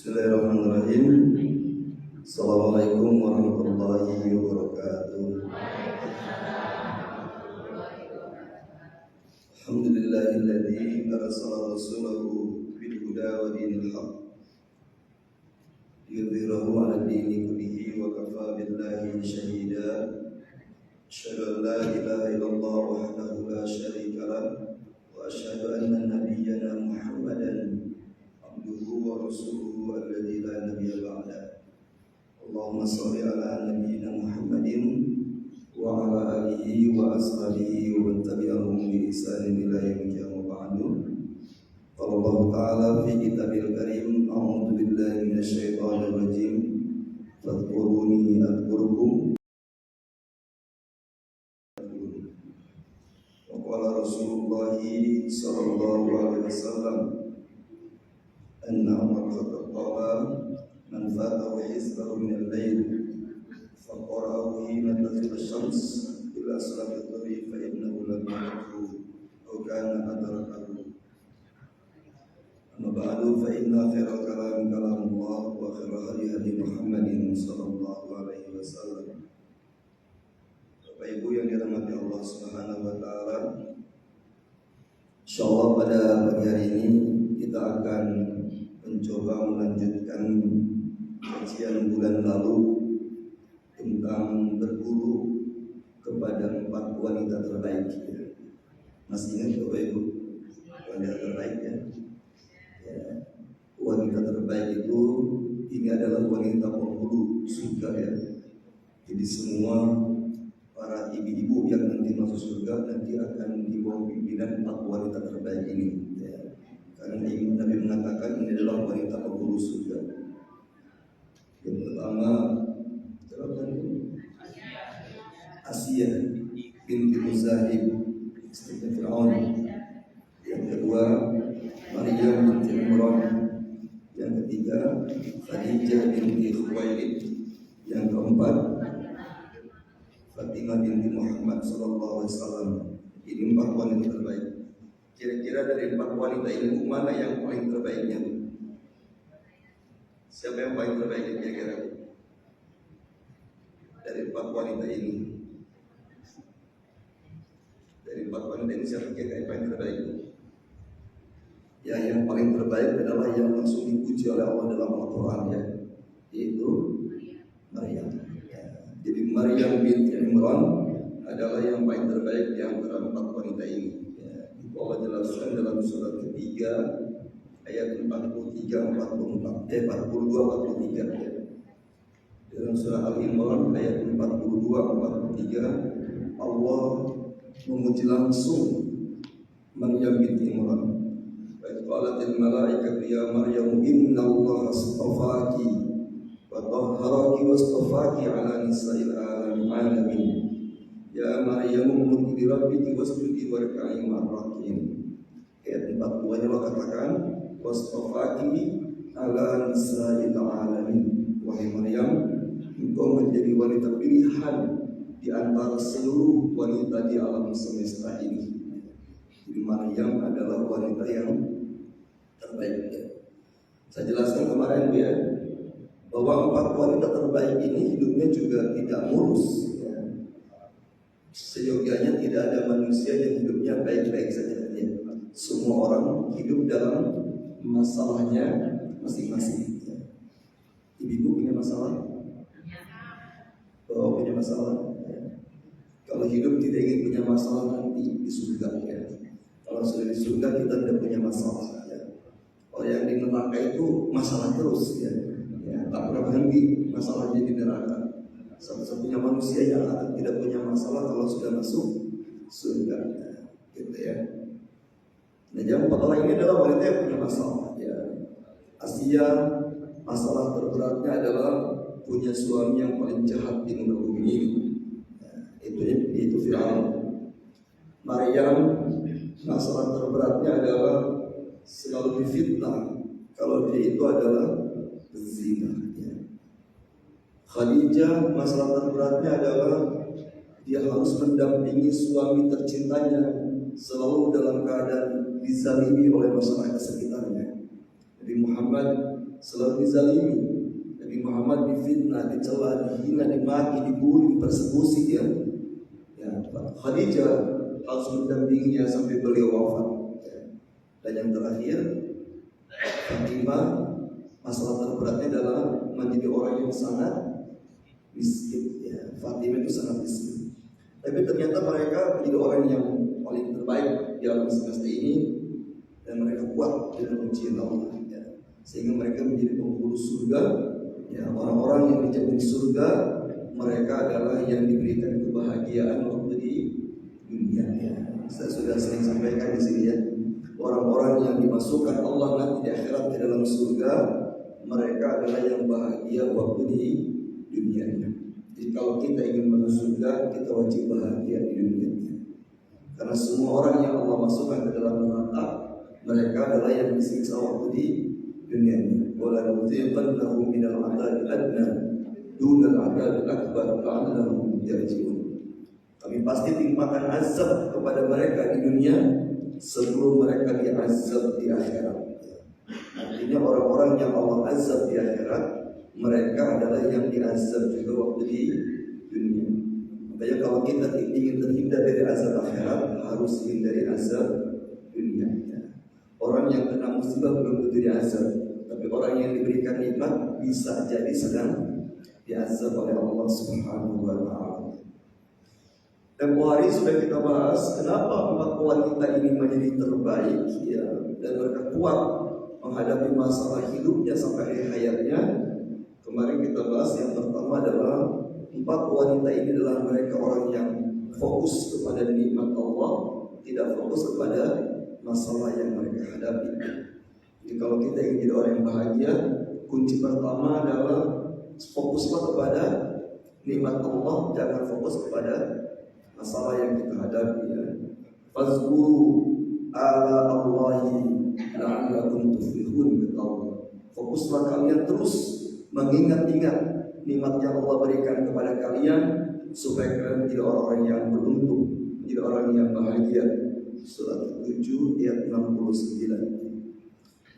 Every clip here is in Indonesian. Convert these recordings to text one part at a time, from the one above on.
Bismillahirrahmanirrahim. Assalamualaikum warahmatullahi wabarakatuh. Alhamdulillahilladzi arsala rasulahu bil huda wa dinil haqq liyudhhirahu 'ala dini kullihi wa kafaa billahi shahida. Asyhadu an la ilaha illallah wahdahu la syarika lah wa asyhadu anna nabiyyana Muhammadan abduhu wa rasuluhu alladzi la nabiyya ba'da. Allahumma shalli ala nabiyyina Muhammadin wa ala alihi wa ashabihi wa man tabi'ahum bi ihsanin ila yaumil qiyamah ba'du. Qala Allah ta'ala fi kitabil karim, a'udzu billahi minasy syaithanir rajim. Fadhkuruni adhkurkum. Wa qala Rasulullah sallallahu alaihi wasallam anna Umar khattab man fatahu hizbahu min al-lail faqara'ahu hina tazulu asy-syams ila salati dhuhri fa innahu lam yadhkur aw kana adrakahu. Amma ba'du, fa inna khairal kalami kalamullah wa khairal hadi hadi Muhammadin sallallahu alaihi wasallam. Bapak Ibu yang dirahmati Allah Subhanahu wa taala, insyaallah pada pagi hari ini kita akan mencoba melanjutkan kajian bulan lalu tentang berguru kepada 4 wanita terbaik. Masih ingat Bapak Ibu? Wanita terbaik ya. Wanita terbaik itu ini adalah wanita penghulu surga ya. Jadi semua para ibu-ibu yang nanti masuk surga nanti akan dibawa pimpinan 4 wanita terbaik ini ya. Karena Nabi mengatakan ini adalah wanita penghulu surga. Yang pertama Asia binti Muzahib, istri Fir'aun. Yang kedua Maryam binti Imran. Yang ketiga Khadijah binti Khuwailid. Yang keempat Fatimah binti Muhammad sallallahu alaihi wasallam. Ini 4 wanita terbaik. Kira-kira dari 4 wanita ini mana yang paling terbaiknya? Siapa yang paling terbaik kira-kira? Dari 4 wanita ini. Dari 4 wanita ini siapa kira-kira yang paling terbaik? Ya, yang paling terbaik adalah yang langsung dipuji oleh Allah dalam Al-Quran ya, yaitu Maryam. Ya. Jadi Maryam binti Imran adalah yang paling terbaik di antara 4 wanita ini. Allah jelaskan dalam surat ketiga ayat 42-43 ya. Dalam surah Al-Imran ayat 42-43 Allah memuji langsung Maryam binti Imran. Wa qalatil malaikatu ya Maryam innallaha astafaki wa tahharaki wastafaki ala nisa'il alamin. Ya Maryam uquti rabbiki wasjudi warka'i ma'ar-raki'in. Ayat 42-nya Allah katakan wastafaki ala nisa'il alamin. Wahai Maryam, engkau menjadi wanita pilihan di antara seluruh wanita di alam semesta ini. Jadi Maryam adalah wanita yang terbaik ya. Saya jelaskan kemarin ya, bahwa 4 wanita terbaik ini hidupnya juga tidak mulus. Seyogianya tidak ada manusia yang hidupnya baik-baik saja ya. Semua orang hidup dalam masalahnya masing-masing ya. Ibu punya masalah? Bapak punya masalah ya. Kalau hidup tidak ingin punya masalah nanti di surga ya. Kalau sudah di surga kita tidak punya masalah ya. Kalau yang di neraka itu masalah terus ya, tak pernah berhenti masalahnya di neraka. Satu-satunya manusia yang akan tidak punya masalah kalau sudah masuk surga gitu ya. Nah, yang 4 orang ini adalah wanita yang punya masalah ya. Asia, masalah terberatnya adalah punya suami yang paling jahat di muka bumi ini ya, itu Fir'aun. Maryam, masalah terberatnya adalah selalu difitnah kalau dia itu adalah zina. Khadijah, masalah terberatnya adalah dia harus mendampingi suami tercintanya selalu dalam keadaan dizalimi oleh masyarakat sekitarnya. Nabi Muhammad selalu dizalimi. Nabi Muhammad difitnah, dicela, dihina, dimaki, dibully, dipersekusi ya. Khadijah harus mendampinginya sampai beliau wafat. Dan yang terakhir, Fatimah, masalah terberatnya adalah menjadi orang yang sangat miskin. Ya, Fatimah itu sangat miskin. Tapi ternyata mereka menjadi orang yang paling terbaik di alam semesta ini, dan mereka kuat dengan ujian Allah. Ya. Sehingga mereka menjadi penghulu surga. Ya, orang-orang yang dijamin surga, mereka adalah yang diberikan kebahagiaan waktu di dunia. Ya. Saya sudah sering sampaikan di sini ya. Orang-orang yang dimasukkan Allah nanti di akhirat ke dalam surga, mereka adalah yang bahagia waktu di dunia. Jadi kalau kita ingin masuk surga, kita wajib bahagia di dunia. Karena semua orang yang Allah masukkan ke dalam neraka, mereka adalah yang disiksa waktu di dunia ini. Wala nuziqannahum minal 'adzabil adna dunal 'adzabil akbar la'allahum yarji'un. Kami pasti timpakan azab kepada mereka di dunia sebelum mereka diazab di akhirat. Artinya orang-orang yang Allah azab di akhirat, mereka adalah yang diazab juga waktu di dunia. Makanya kalau kita ingin terhindar dari azab akhirat, harus hindari azab dunia. Orang yang kena musibah belum tentu diazab, tapi orang yang diberikan nikmat bisa jadi sedang diazab oleh Allah Subhanahu wa Ta'ala. Tempoh hari sudah kita bahas kenapa 4 wanita ini menjadi terbaik ya, dan mereka kuat menghadapi masalah hidupnya sampai akhir hayatnya. Kemarin kita bahas yang pertama adalah 4 wanita ini adalah mereka orang yang fokus kepada nikmat Allah, tidak fokus kepada masalah yang mereka hadapi. Jadi kalau kita ingin jadi orang yang bahagia, kunci pertama adalah fokuslah kepada nikmat Allah, jangan fokus kepada masalah yang kita hadapi ya. Fazkuru ala Allahi la'allakum tuflihun. Fokuslah kalian terus mengingat-ingat nikmat yang Allah berikan kepada kalian supaya kalian menjadi orang-orang yang beruntung, menjadi orang yang bahagia. Surat 7 ayat 69.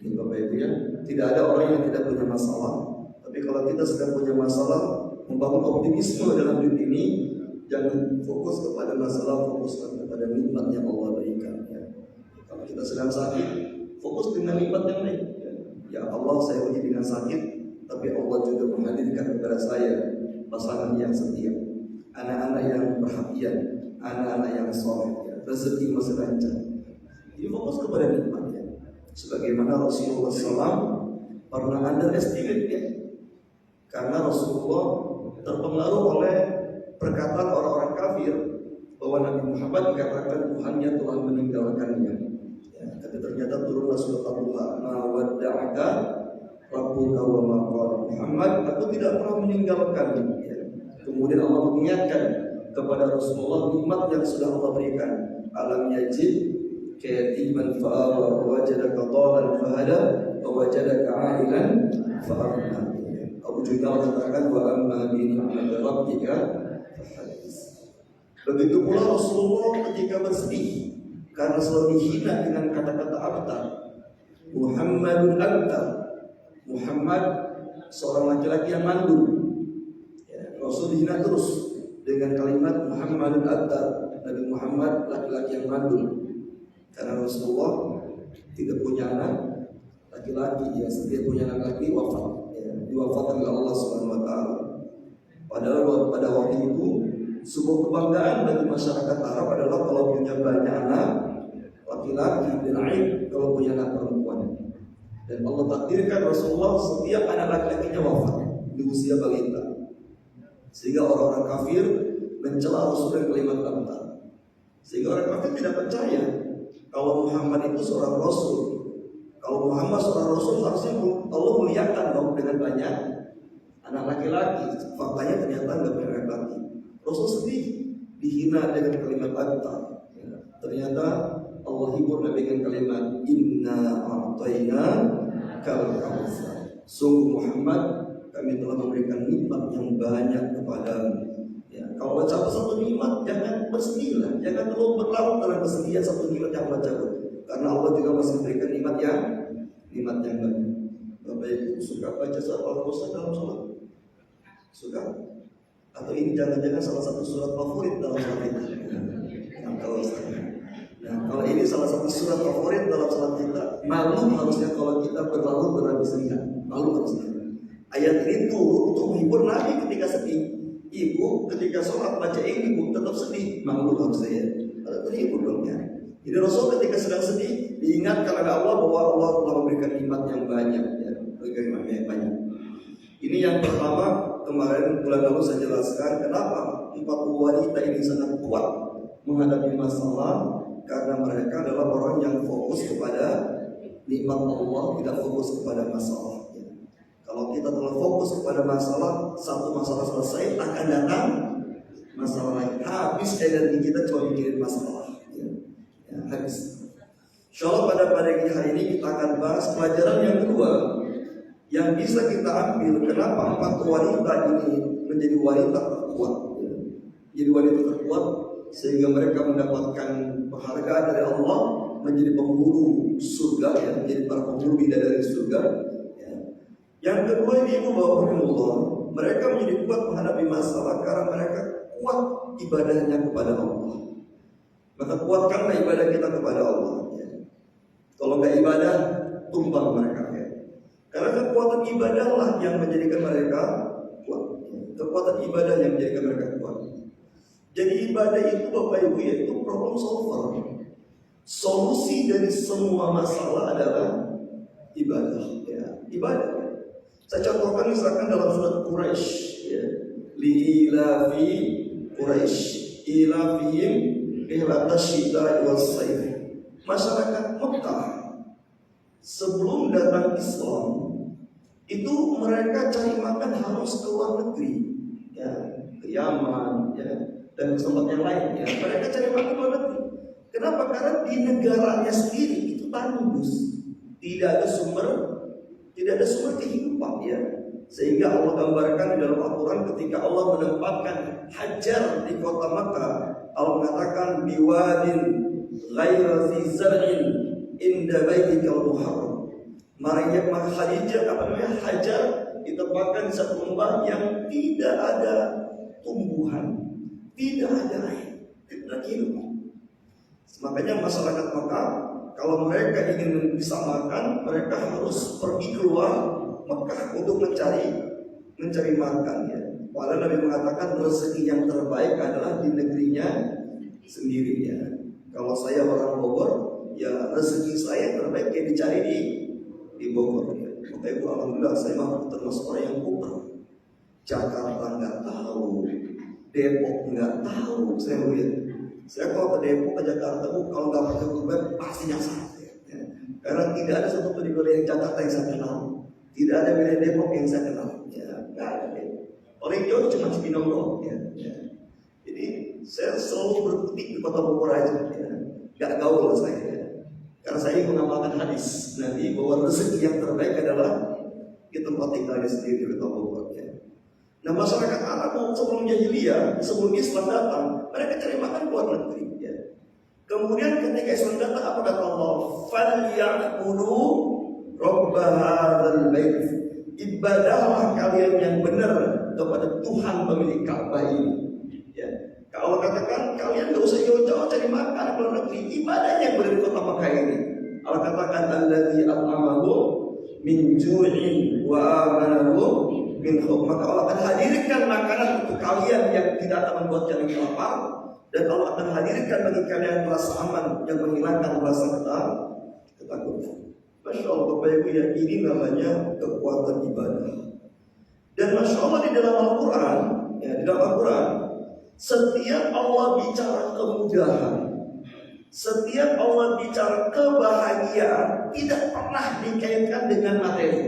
Ini Bapak Ibu ya, tidak ada orang yang tidak punya masalah. Tapi kalau kita sedang punya masalah, membangun optimisme dalam hidup ini, jangan fokus kepada masalah, fokuskan kepada nikmat yang Allah berikan ya. Kalau kita sedang sakit, fokus dengan nikmat yang lain ya. Ya Allah, saya uji dengan sakit, tapi Allah juga menghadirkan kepada saya pasangan yang setia, anak-anak yang perhatian, anak-anak yang soleh ya. Rezeki masih lancar. Jadi fokus kepada nikmat ya. Sebagaimana Rasulullah SAW pernah underestimate ya, karena Rasulullah terpengaruh oleh perkataan orang-orang kafir bahwa Nabi Muhammad dikatakan Tuhannya telah meninggalkannya. Ya, tapi ternyata turunlah surat Al-Baqarah, "Ma wadda'aka rabbuka wa ma qala." Muhammad, aku tidak pernah meninggalkanmu. Ya. Kemudian Allah mengingatkan kepada Rasulullah nikmat yang sudah Allah berikan. Alam yajid kayatiman fa'awa wa wajadaka dhalan fahada wa wajadaka 'ailan fa'aghnā. Abu Jundal mengatakan wa amma bi ni'mati rabbika. Begitu pula Rasulullah ketika bersedih karena selalu dihina dengan kata-kata abtar. Muhammadun abtar. Muhammad seorang laki-laki yang mandul. Ya, Rasul dihina terus dengan kalimat Muhammadun abtar. Nabi Muhammad laki-laki yang mandul. Karena Rasulullah tidak punya anak laki-laki, ya setiap punya anak laki wafat. Ya, diwafatkan oleh Allah Subhanahu wa Ta'ala. Padahal pada waktu itu sebuah kebanggaan bagi masyarakat Arab adalah kalau punya banyak anak laki-laki, dan aib kalau punya anak perempuan. Dan Allah takdirkan Rasulullah setiap anak laki-lakinya wafat di usia balita, sehingga orang-orang kafir mencela Rasul dengan kalimat abtar. Sehingga orang kafir tidak percaya kalau Muhammad itu seorang Rasul. Kalau Muhammad seorang Rasul, harusnya Allah muliakan dong dengan banyak anak laki-laki. Faktanya ternyata nggak punya anak laki. Rasul sedih, dihina dengan kalimat abtar. Ya, ternyata Allah hibur dengan kalimat Inna a'tayna kal kautsar. Sungguh Muhammad, kami telah memberikan nikmat yang banyak kepadamu. Ya, kalau baca satu nikmat jangan bersedih lah, jangan terlalu berlarut dalam kesedihan satu nikmat yang Allah cabut. Karena Allah juga masih memberikan nikmat yang banyak. Bapak Ibu suka baca surat Al-Baqarah dalam sholat? Suka? Atau ini jangan-jangan salah satu surat favorit dalam sholat kita? Kalau ini salah satu surat favorit dalam sholat kita, malu harusnya kalau kita berlalu berhabis ringan. Malu harusnya. Ayat ini turun untuk menghibur Nabi ketika sedih. Ibu ketika sholat baca ini ibu tetap sedih, malu harusnya ya. Terhibur dong ya. Jadi Rasul ketika sedang sedih diingatkan oleh Allah bahwa Allah telah memberikan nikmat yang banyak ya. Memberikan nikmat yang banyak. Ini yang pertama, kemarin bulan lalu saya jelaskan kenapa 40 wanita ini sangat kuat menghadapi masalah, karena mereka adalah orang yang fokus kepada nikmat Allah, tidak fokus kepada masalah. Kalau kita terlalu fokus kepada masalah, satu masalah selesai akan datang masalah lain. Habis energi kita cuma mikirin masalah. Ya, habis. Insyaallah pada pagi hari ini kita akan bahas pelajaran yang kedua yang bisa kita ambil. Kenapa 4 wanita ini menjadi wanita terkuat? Jadi wanita terkuat sehingga mereka mendapatkan penghargaan dari Allah menjadi penghulu surga, ya, menjadi para penghulu bidadari surga. Ya. Yang kedua ini Allah, mereka menjadi kuat menghadapi masalah karena mereka kuat ibadahnya kepada Allah. Maka kuatkanlah ibadah kita kepada Allah. Ya. Kalau nggak ibadah, tumbang mereka. Ya. Karena kekuatan ibadahlah yang menjadikan mereka kuat. Ya. Kekuatan ibadah yang menjadikan mereka kuat. Jadi ibadah itu Bapak Ibu yaitu problem solver. Solusi dari semua masalah adalah ibadah. Ya. Ibadah. Saya contohkan misalkan dalam surat Quraisy, ya. Li'ilafi Quraisy, ilafihim ihlatasyita wal sayf. Masyarakat Mekah sebelum datang Islam itu mereka cari makan harus ke luar negeri, ya, ke Yaman, ya, dan ke tempat yang lain. Ya. Mereka cari makan ke luar negeri. Kenapa? Karena di negaranya sendiri itu tandus, tidak ada sumber kehidupan, ya. Sehingga Allah gambarkan di dalam Al-Quran ketika Allah menempatkan Hajar di kota Makkah, Allah mengatakan biwadin ghaira zi zar'in inda baitikal muharram. Maryam Khadijah Hajar ditempatkan di satu lembah yang tidak ada tumbuhan, tidak ada air, tidak ada kehidupan. Makanya masyarakat Makkah kalau mereka ingin bisa makan, mereka harus pergi keluar Mekah untuk mencari makan, ya. Padahal Nabi mengatakan rezeki yang terbaik adalah di negerinya sendiri, ya. Kalau saya orang Bogor, ya rezeki saya terbaik yang dicari di Bogor, ya. Maka Ibu alhamdulillah saya termasuk orang yang kuper. Jakarta nggak tahu, Depok nggak tahu, saya lihat. Saya kalau ke Depok ke Jakarta, kalau nggak pakai Uber pasti nyasar, ya. Karena tidak ada satu di wilayah Jakarta yang saya kenal. Tidak ada wilayah Depok yang saya kenal, ya, nggak ada. Ya. Orang Jawa cuma Cibinong doang, ya. Jadi saya selalu berkutik di kota Bogor aja, ya. Nggak gaul saya, ya. Karena saya mengamalkan hadis Nabi bahwa rezeki yang terbaik adalah di tempat tinggalnya sendiri di kota Bogor, ya. Nah masyarakat Arab sebelum jahiliyah, sebelum Islam datang, mereka cari makan luar negeri, ya. Kemudian ketika Islam datang, apa kata Allah? Falyaqudu Rabb hadzal bait. Ibadahlah kalian yang benar kepada Tuhan pemilik Ka'bah ini. Ya. Kalau katakan kalian tidak usah jauh-jauh cari makan ke luar negeri, ibadahnya yang benar di kota Makkah ini. Allah katakan alladzi at'amahu min ju'in wa amanahu min khauf. Maka Allah akan hadirkan makanan untuk kalian yang tidak akan membuat kalian lapar, dan Allah akan hadirkan bagi kalian rasa aman yang menghilangkan rasa ketakutan. Masya Allah Bapak Ibu, ya, ini namanya kekuatan ibadah. Dan Masya Allah di dalam Al-Quran, ya, di dalam Al-Quran, setiap Allah bicara kemudahan, setiap Allah bicara kebahagiaan, tidak pernah dikaitkan dengan materi.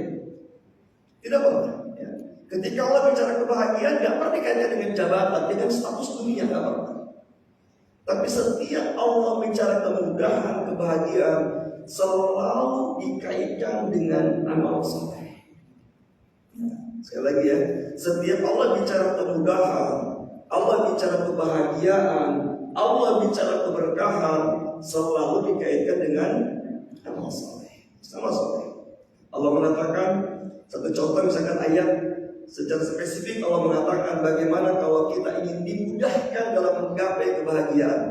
Tidak pernah. Ya. Ketika Allah bicara kebahagiaan, tidak pernah dikaitkan dengan jabatan, dengan status dunia, tidak pernah. Tapi setiap Allah bicara kemudahan, kebahagiaan, selalu dikaitkan dengan amal soleh. Sekali lagi, ya, setiap Allah bicara kemudahan, Allah bicara kebahagiaan, Allah bicara keberkahan, selalu dikaitkan dengan amal soleh. Amal soleh. Allah mengatakan, satu contoh misalkan ayat secara spesifik Allah mengatakan bagaimana kalau kita ingin dimudahkan dalam menggapai kebahagiaan.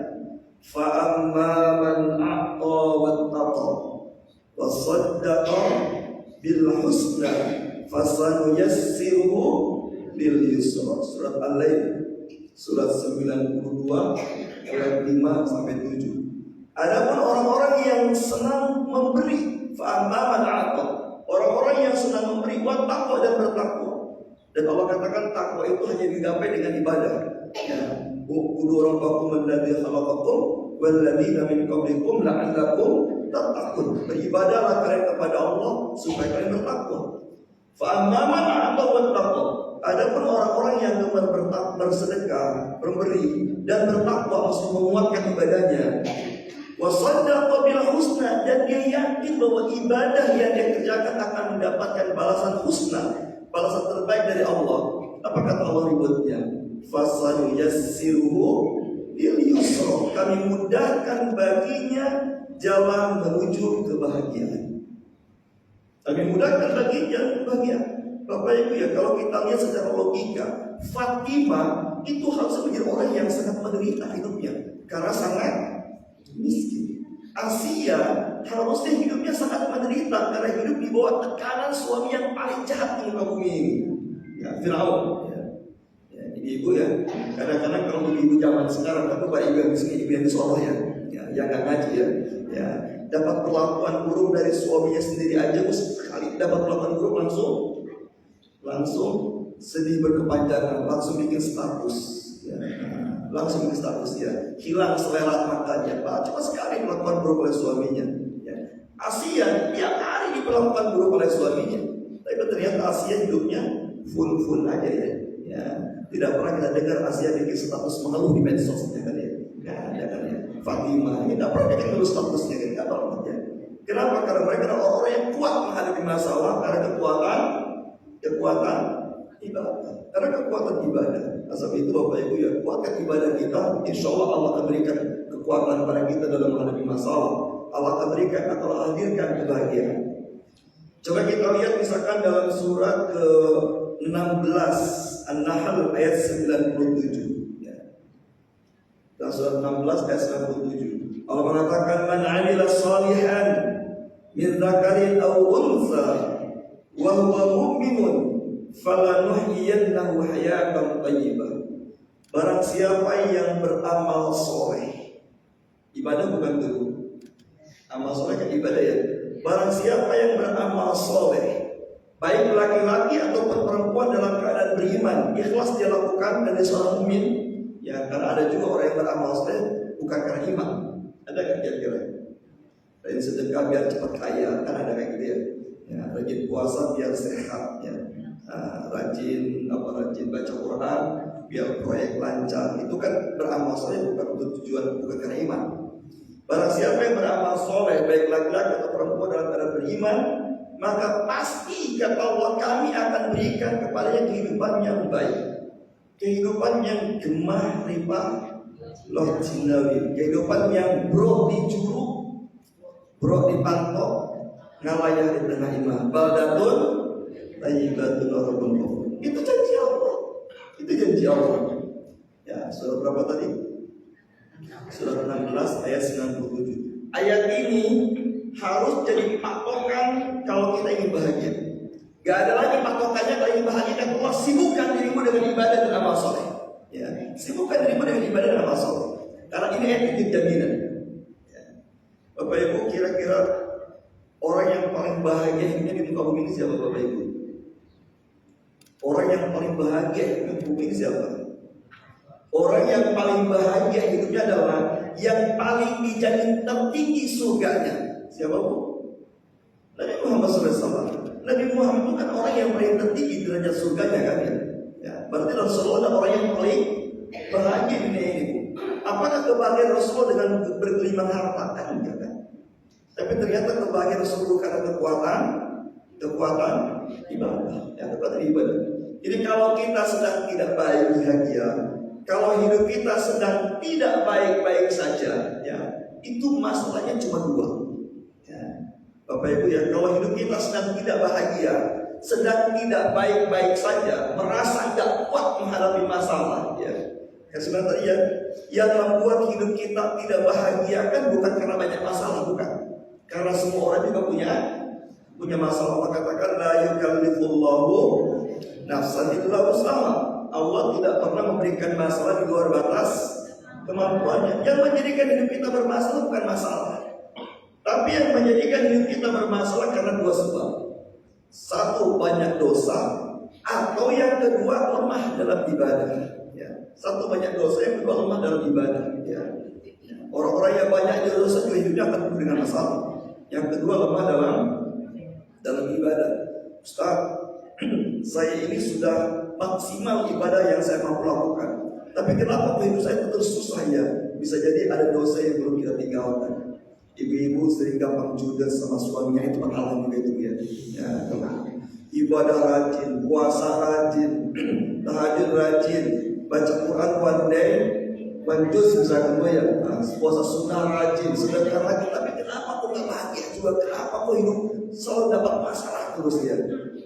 Fa'amma man a'ta wattaqa wa saddaqa bil husna fasanuyassiruhu lil yusra. Surat Al-Lail surat 92 ayat 5 sampai 7. Adapun orang-orang yang senang memberi, fa'amma man a'ta, orang-orang yang senang memberi wattaqa dan bertakwa. Dan Allah katakan takwa itu hanya digapai dengan ibadah. Ya, ubudu rabbakum alladzi khalaqakum walladzina min qablikum la'allakum tattaqun. Beribadahlah kalian kepada Allah supaya kalian bertakwa. Fa amma man a'ta wattaqa. Adapun orang-orang yang gemar bersedekah, memberi dan bertakwa, maksud menguatkan ibadahnya. Wa saddaqa bil husna, dan dia yakin bahwa ibadah yang dia kerjakan akan mendapatkan balasan husna, balasan terbaik dari Allah. Apa kata Allah berikutnya? Fasanuyassiruhu lil yusra. Kami mudahkan baginya jalan menuju kebahagiaan. Kami mudahkan baginya kebahagiaan. Bapak Ibu ya, kalau kita lihat secara logika, Fatimah itu harus menjadi orang yang sangat menderita hidupnya karena sangat miskin. Asia harusnya hidupnya sangat menderita karena hidup di bawah tekanan suami yang paling jahat di muka bumi ini, ya, Firaun. Ibu ya, kadang-kadang kalau ibu zaman sekarang, tapi Pak Ibu yang miskin, ibu yang disoleh yang nggak ngaji ya, dapat perlakuan buruk dari suaminya sendiri aja, sekali dapat perlakuan buruk langsung sedih berkepanjangan, langsung bikin status, ya, langsung bikin status ya, hilang selera matanya, Pak, cuma sekali perlakuan buruk oleh suaminya. Ya. Asia tiap hari diperlakukan buruk oleh suaminya, tapi ternyata Asia hidupnya full aja ya. Tidak pernah kita dengar Asia bikin status mengeluh di medsos, ya kan ya? Ya kan ya. Fatimah ini tidak pernah bikin ngeluh statusnya, kan? Tidak pernah ya. Kenapa? Karena mereka adalah orang-orang yang kuat menghadapi masalah karena kekuatan ibadah. Karena kekuatan ibadah. Sebab itu Bapak Ibu ya, kuatkan ibadah kita. Insya Allah Allah akan berikan kekuatan pada kita dalam menghadapi masalah. Allah akan berikan atau hadirkan kebahagiaan. Coba kita lihat misalkan dalam surat ke-16 An-Nahl ayat 97 ya. Dalam surat 16 ayat 97 Allah mengatakan man 'amila shalihan min dzakarin aw untha wa huwa mu'minun falanuhyiyannahu hayatan thayyibah. Barang siapa yang beramal soleh, ibadah bukan dulu, amal soleh kan ibadah ya. Barang siapa yang beramal soleh, baik laki-laki ataupun perempuan dalam keadaan beriman, ikhlas dia lakukan dan dia seorang mukmin, ya, karena ada juga orang yang beramal soleh bukan karena iman. Ada nggak kira-kira? Rajin sedekah biar cepat kaya, kan ada kayak gitu ya. Ya, rajin puasa biar sehat, ya. Rajin baca Quran biar proyek lancar. Itu kan beramal soleh bukan untuk tujuan, bukan karena iman. Barang siapa yang beramal soleh, baik laki-laki atau perempuan dalam keadaan beriman, maka pasti kata Allah kami akan berikan kepadanya kehidupan yang baik, kehidupan yang gemah ripah loh jinawi, kehidupan yang bro di curug, bro di pantok, ngalayah di tengah iman, baldatun tayyibatun rabbun ghafur. Itu janji Allah, itu janji Allah. Ya, surat berapa tadi? Surat 16 ayat 97. Ayat ini harus jadi patokan kalau kita ingin bahagia. Gak ada lagi patokannya kalau ingin bahagia. Dan Allah sibukkan dirimu dengan ibadah dan amal soleh. Ya, sibukkan dirimu dengan ibadah dan amal soleh. Karena ini attitude jaminan. Ya. Bapak Ibu, kira-kira orang yang paling bahagia hidupnya di muka bumi ini siapa Bapak Ibu? Orang yang paling bahagia hidupnya di bumi ini siapa? Orang yang paling bahagia hidupnya adalah yang paling dijamin tertinggi surganya. Siapa Bu? Nabi Muhammad SAW. Nabi Muhammad itu kan orang yang paling tertinggi derajat surganya kan ya. Ya, berarti Rasulullah adalah orang yang paling bahagia di dunia ini. Apakah kebahagiaan Rasulullah dengan bergelimang harta? Enggak kan? Tapi ternyata kebahagiaan Rasulullah karena kekuatan ibadah. Ya, kekuatan ibadah. Jadi kalau kita sedang tidak bahagia, kalau hidup kita sedang tidak baik-baik saja, ya, itu masalahnya cuma dua. Ya. Bapak Bapak Ibu ya, kalau hidup kita sedang tidak bahagia, sedang tidak baik-baik saja, merasa tidak kuat menghadapi masalah, ya. Yang sebenarnya tadi ya, yang membuat hidup kita tidak bahagia kan bukan karena banyak masalah, bukan. Karena semua orang juga punya masalah. Allah katakan la yukallifullahu nafsan illa wus'aha. Allah tidak pernah memberikan masalah di luar batas kemampuannya. Yang menjadikan hidup kita bermasalah bukan masalah, tapi yang menjadikan hidup kita bermasalah karena dua sebab. Satu, banyak dosa, atau yang kedua, lemah dalam ibadah. Ya. Satu, banyak dosa, yang kedua, lemah dalam ibadah. Ya. Orang-orang yang banyak dosa juga hidupnya akan penuh dengan masalah. Yang kedua, lemah dalam ibadah. Ustaz, saya ini sudah maksimal ibadah yang saya mampu lakukan, tapi kenapa hidup saya terus susah ya? Bisa jadi ada dosa yang belum kita tinggalkan. Ibu-ibu sering gampang judes sama suaminya, itu pengalaman juga itu ya. Ibadah rajin, puasa rajin, tahajud rajin, baca Quran one day, one juz misalkan gue ya, puasa sunnah rajin, sedekah rajin, tapi kenapa kok gak bahagia juga? Kenapa kok hidup selalu dapat masalah terus ya?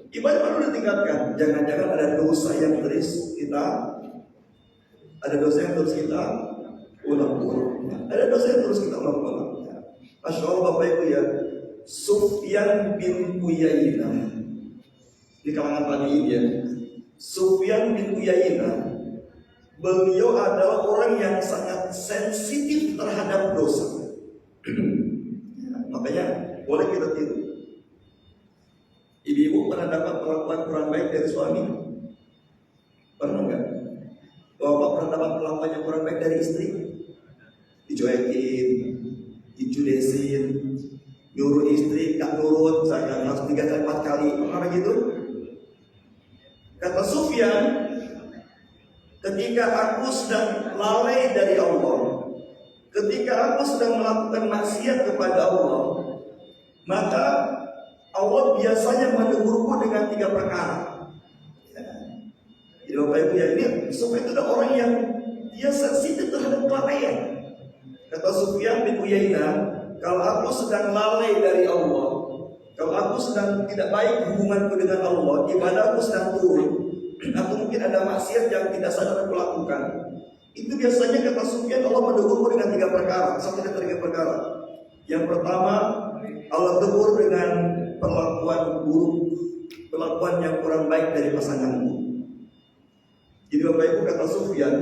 Ibadah perlu ditingkatkan. Jangan-jangan ada dosa yang terus kita ulang-ulang. Ada dosa yang terus kita ulang-ulang. Masya Allah Bapak Ibu ya, Sufyan bin Uyainah di kalangan tabi'in ya. Sufyan bin Uyainah, beliau adalah orang yang sangat sensitif terhadap dosa. Makanya boleh kita tiru. Ibu-ibu pernah dapat perlakuan kurang baik dari suami? Pernah enggak? Bapak pernah dapat perlakuan yang kurang baik dari istri? Dicuekin, dijudesin, nyuruh istri gak nurut, misalkan harus 3 kali 4 kali, pernah begitu? Kata Sufyan, ketika aku sedang lalai dari Allah, ketika aku sedang melakukan maksiat kepada Allah, maka Allah biasanya menegurku dengan 3 perkara. Jadi Bapak Ibu ya, ini Sufyan itu adalah orang yang dia sensitif terhadap kelalaian. Kata Sufyan bin Uyainah, kalau aku sedang lalai dari Allah, kalau aku sedang tidak baik hubunganku dengan Allah, ibadah aku sedang turun, atau mungkin ada maksiat yang tidak sadar aku lakukan, itu biasanya kata Sufyan Allah menegurku dengan 3 perkara. Satu dari 3 perkara. Yang pertama, Allah tegur dengan perlakuan buruk, perlakuan yang kurang baik dari pasanganmu. Jadi Bapak Ibu, kata Sufyan,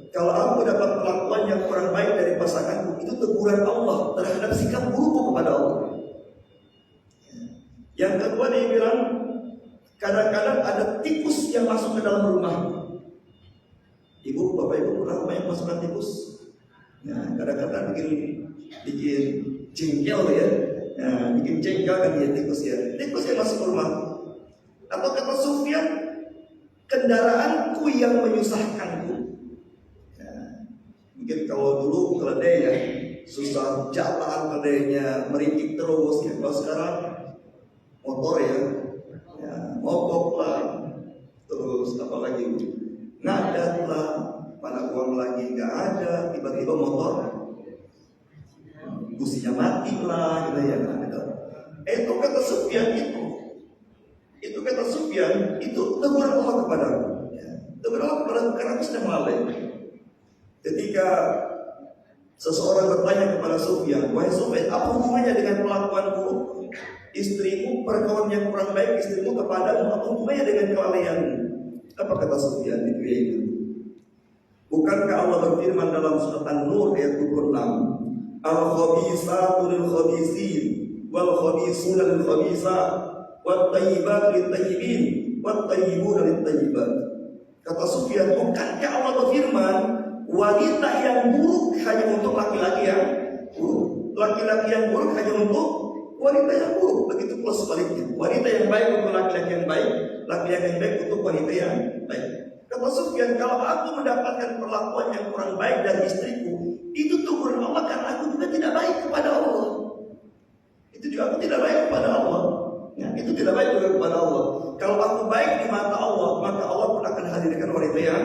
kalau aku dapat perlakuan yang kurang baik dari pasanganku, itu teguran Allah terhadap sikap burukku kepada Allah. Yang kedua dia bilang, kadang-kadang ada tikus yang masuk ke dalam rumah. Ibu, Bapak Ibu pernah banyak masukkan tikus? Nah, kadang-kadang bikin jengkel ya. Nah, bikin jengkel kan dia tikus ya. Tikus yang masuk ke rumah. Atau kata Sufyan, kendaraanku yang menyusahkanku. Mungkin kalau dulu keledai ya susah jalan, keledainya merikik terus ya. Kalau sekarang motor ya mogok lah, terus apa lagi ngadat lah, mana uang lagi nggak ada, tiba-tiba motor businya mati lah gitu ya. Itu kata Sufyan itu kata Sufyan itu teguran Allah kepadaku. Teguran Allah kepadaku karena aku sedang lalai. Ketika seseorang bertanya kepada Sufyan, wahai Sufyan, apa hubungannya dengan perlakuanmu istrimu, perkawinan yang kurang baik istrimu kepadamu, apa hubungannya dengan kelalaianmu? Apa kata Sufyan? Itu. Bukankah Allah berfirman dalam surat An-Nur ayat 26, al-khabisatu lil-khabisin wal-khabisuna lil-khabisat wat-tayyibatu lit-tayyibin wat-tayyibuna lit-tayyibat. Kata Sufyan, bukankah Allah berfirman wanita yang buruk hanya untuk laki-laki yang buruk, laki-laki yang buruk hanya untuk wanita yang buruk. Begitu pula sebaliknya, wanita yang baik untuk laki-laki yang baik, laki-laki yang baik untuk wanita yang baik. Kata Sufyan, kalau aku mendapatkan perlakuan yang kurang baik dari istriku, itu teguran Allah karena aku juga tidak baik kepada Allah. Itu juga aku tidak baik kepada Allah. Ya, itu tidak baik juga kepada Allah. Kalau aku baik di mata Allah, maka Allah pun akan hadirkan wanita yang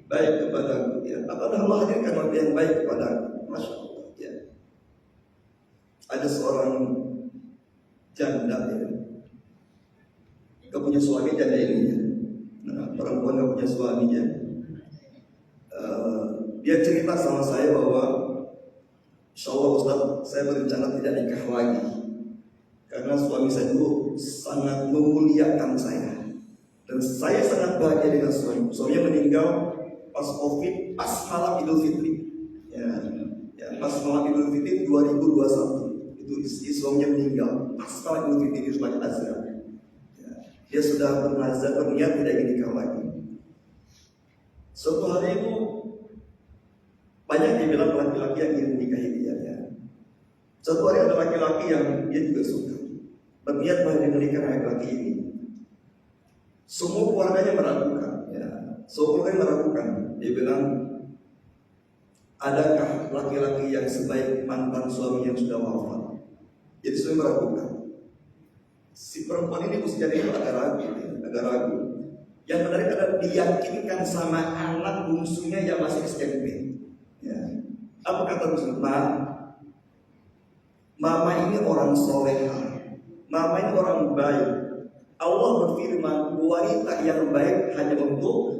baik kepadaku. Ya, apakah Allah hadirkan wanita yang baik kepadaku? Masya Allah. Ya. Ada seorang janda ya. Gak punya suami janda ini ya. Nah, perempuan gak punya suaminya. Dia cerita sama saya bahwa insya Allah Ustaz, saya berencana tidak nikah lagi karena suami saya dulu sangat memuliakan saya dan saya sangat bahagia dengan suami. Suaminya meninggal pas Covid, pas malam Idul Fitri. Ya, pas malam Idul Fitri 2021 itu istri suaminya meninggal pas malam Idul Fitri di Rumah Azhar. Ya, dia sudah berniat tidak ingin nikah lagi. Suatu hari itu banyak dibilang laki-laki yang ingin menikahi dia. Ya. Suatu hari ada laki-laki yang dia juga suka berniat menikah dengan laki-laki ini. Semua keluarganya meragukan. Ya. Semua keluarganya meragukan. Dia bilang, adakah laki-laki yang sebaik mantan suami yang sudah wafat? Jadi suami meragukan. Si perempuan ini mesti jadi agak ragu, ya. Agak ragu. Yang menarik adalah diyakinkan sama anak bungsunya yang masih SMP. Ya. Apa kata bungsu? Mama ini orang soleha, mama ini orang baik. Allah berfirman, wanita yang baik hanya untuk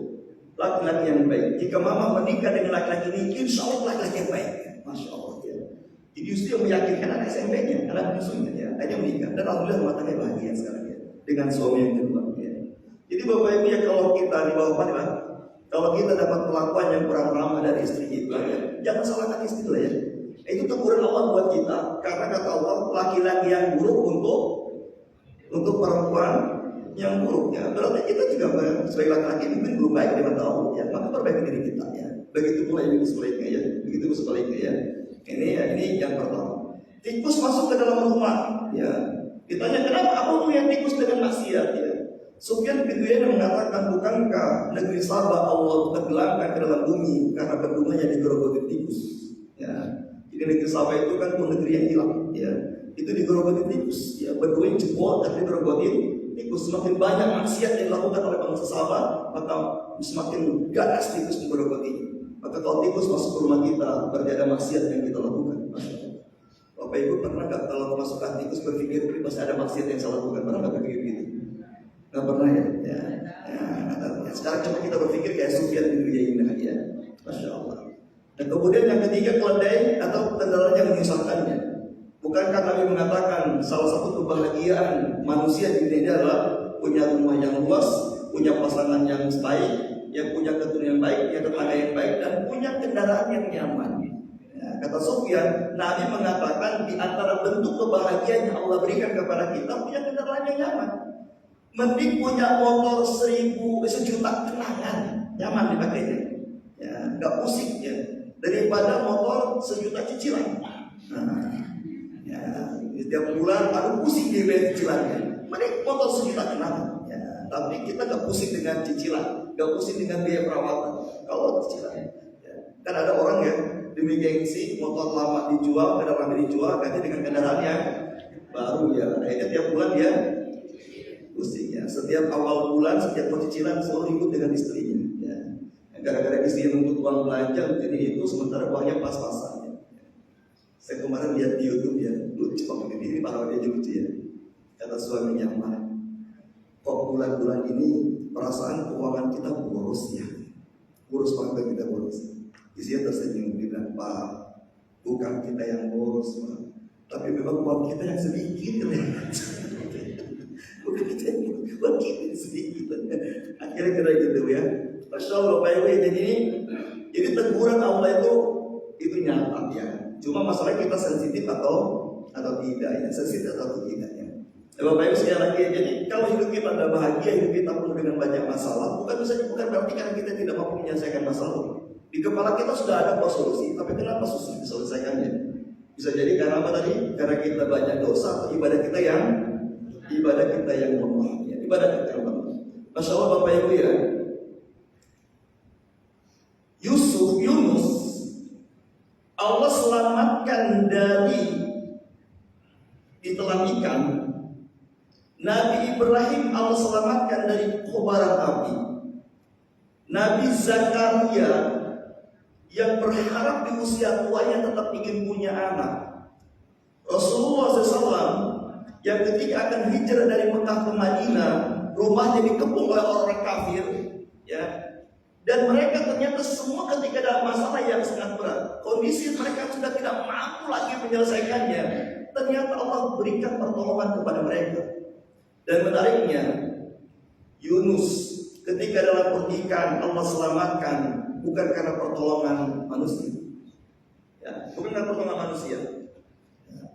laki-laki yang baik. Jika mama menikah dengan laki-laki ini, insya Allah laki-laki yang baik. Masya Allah. Ya. Jadi justru yang meyakinkan anak SMP-nya, anak bungsunya, ya, hanya menikah. Dan alhamdulillah rumah tangga bahagia sekarang ya, dengan suami yang kedua. Ya. Jadi Bapak Ibu ya, kalau kita di bawah mana, kalau kita dapat perlakuan yang kurang ramah dari istri kita, ya, jangan salahkan istri lah ya. Itu teguran Allah buat kita, karena kata Allah laki-laki yang buruk untuk perempuan yang buruk ya. Berarti kita juga sebagai laki-laki mungkin belum baik di mata Allah ya. Maka perbaiki diri kita ya. Begitu pula yang sebaliknya ya. Begitu sebaliknya ya. Ini yang pertama. Tikus masuk ke dalam rumah ya. Ditanya kenapa apa yang tikus dengan maksiat ya. Sufyan bin Uyainah mengatakan, bukankah negeri Sabah Allah tenggelamkan ke dalam bumi karena bendungannya digerogoti tikus? Ya, jadi negeri Sabah itu kan negeri yang hilang, ya, itu digerogoti tikus. Ya, bendungan jebol tapi digerogoti tikus. Semakin banyak maksiat yang dilakukan oleh bangsa Sabah, maka semakin ganas tikus menggerogoti. Maka kalau tikus masuk ke rumah kita, berarti ada maksiat yang kita lakukan. Bapak Ibu pernah nggak kalau memasukkan tikus berpikir pasti ada maksiat yang saya lakukan? Pernah nggak berpikir gitu? Nggak pernah ya. Sekarang coba kita berpikir kayak Sufyan bin Uyainah ya. Masya Allah. Dan kemudian yang ketiga, keledai atau kendaraan yang menyusahkannya. Bukankah Nabi mengatakan salah satu kebahagiaan manusia di dunia adalah punya rumah yang luas, punya pasangan yang baik, yang punya keturunan yang baik, yang tetangga yang baik, dan punya kendaraan yang nyaman. Ya, kata Sufyan, Nabi mengatakan di antara bentuk kebahagiaan yang Allah berikan kepada kita punya kendaraan yang nyaman. Mending punya motor 1.000 sejuta kenangan, nyaman dipakainya, ya, nggak pusing ya, daripada motor 1 juta cicilan. Nah, ya, setiap bulan aduh pusing di bayar cicilannya. Mending motor 1 juta kenangan, ya, tapi kita nggak pusing dengan cicilan, nggak pusing dengan biaya perawatan. Kalau cicilan, ya. Kan ada orang ya demi gengsi motor lama dijual, kendaraan dijual, ganti dengan kendaraan yang baru ya. Akhirnya tiap bulan dia pusing ya. Setiap awal bulan, setiap cicilan selalu ribut dengan istrinya ya. Gara-gara istrinya nuntut uang belanja jadi itu, sementara uangnya pas-pasan ya. Saya kemarin lihat di YouTube ya, lucu banget ini para dia lucu ya. Kata suaminya, "Mah, kok bulan-bulan ini perasaan keuangan kita boros ya. Boros banget kita boros." Istrinya tersenyum bilang, "Pak, bukan kita yang boros, Pak, tapi memang uang kita yang sedikit ya." Buat kita sedikit. Akhirnya kira gitu ya. Masya Allah Bapak Ibu. Jadi teguran Allah itu nyata ya. Cuma masalah kita sensitif atau tidak ya. Sensitif atau tidak ya. Bapak Ibu sekali lagi. Jadi kalau hidup kita ada bahagia, hidup kita penuh dengan banyak masalah, bukan berarti karena kita tidak mampu menyelesaikan masalah. Di kepala kita sudah ada solusi, tapi kenapa susah diselesaikannya? Bisa jadi karena apa tadi? Karena kita banyak dosa atau ibadah kita yang lemah ya, ibadah kita yang lemah. Masya Allah Bapak Ibu ya. Yunus Allah selamatkan dari ditelan ikan. Nabi Ibrahim Allah selamatkan dari kobaran api. Nabi Zakaria yang berharap di usia tuanya tetap ingin punya anak. Rasulullah SAW yang ketika akan hijrah dari Mekah ke Madinah, rumahnya dikepung oleh orang kafir, ya. Dan mereka ternyata semua ketika dalam masalah yang sangat berat, kondisi mereka sudah tidak mampu lagi menyelesaikannya. Ternyata Allah berikan pertolongan kepada mereka. Dan menariknya, Yunus ketika dalam pertikaian Allah selamatkan bukan karena pertolongan manusia, ya, bukan karena pertolongan manusia, ya.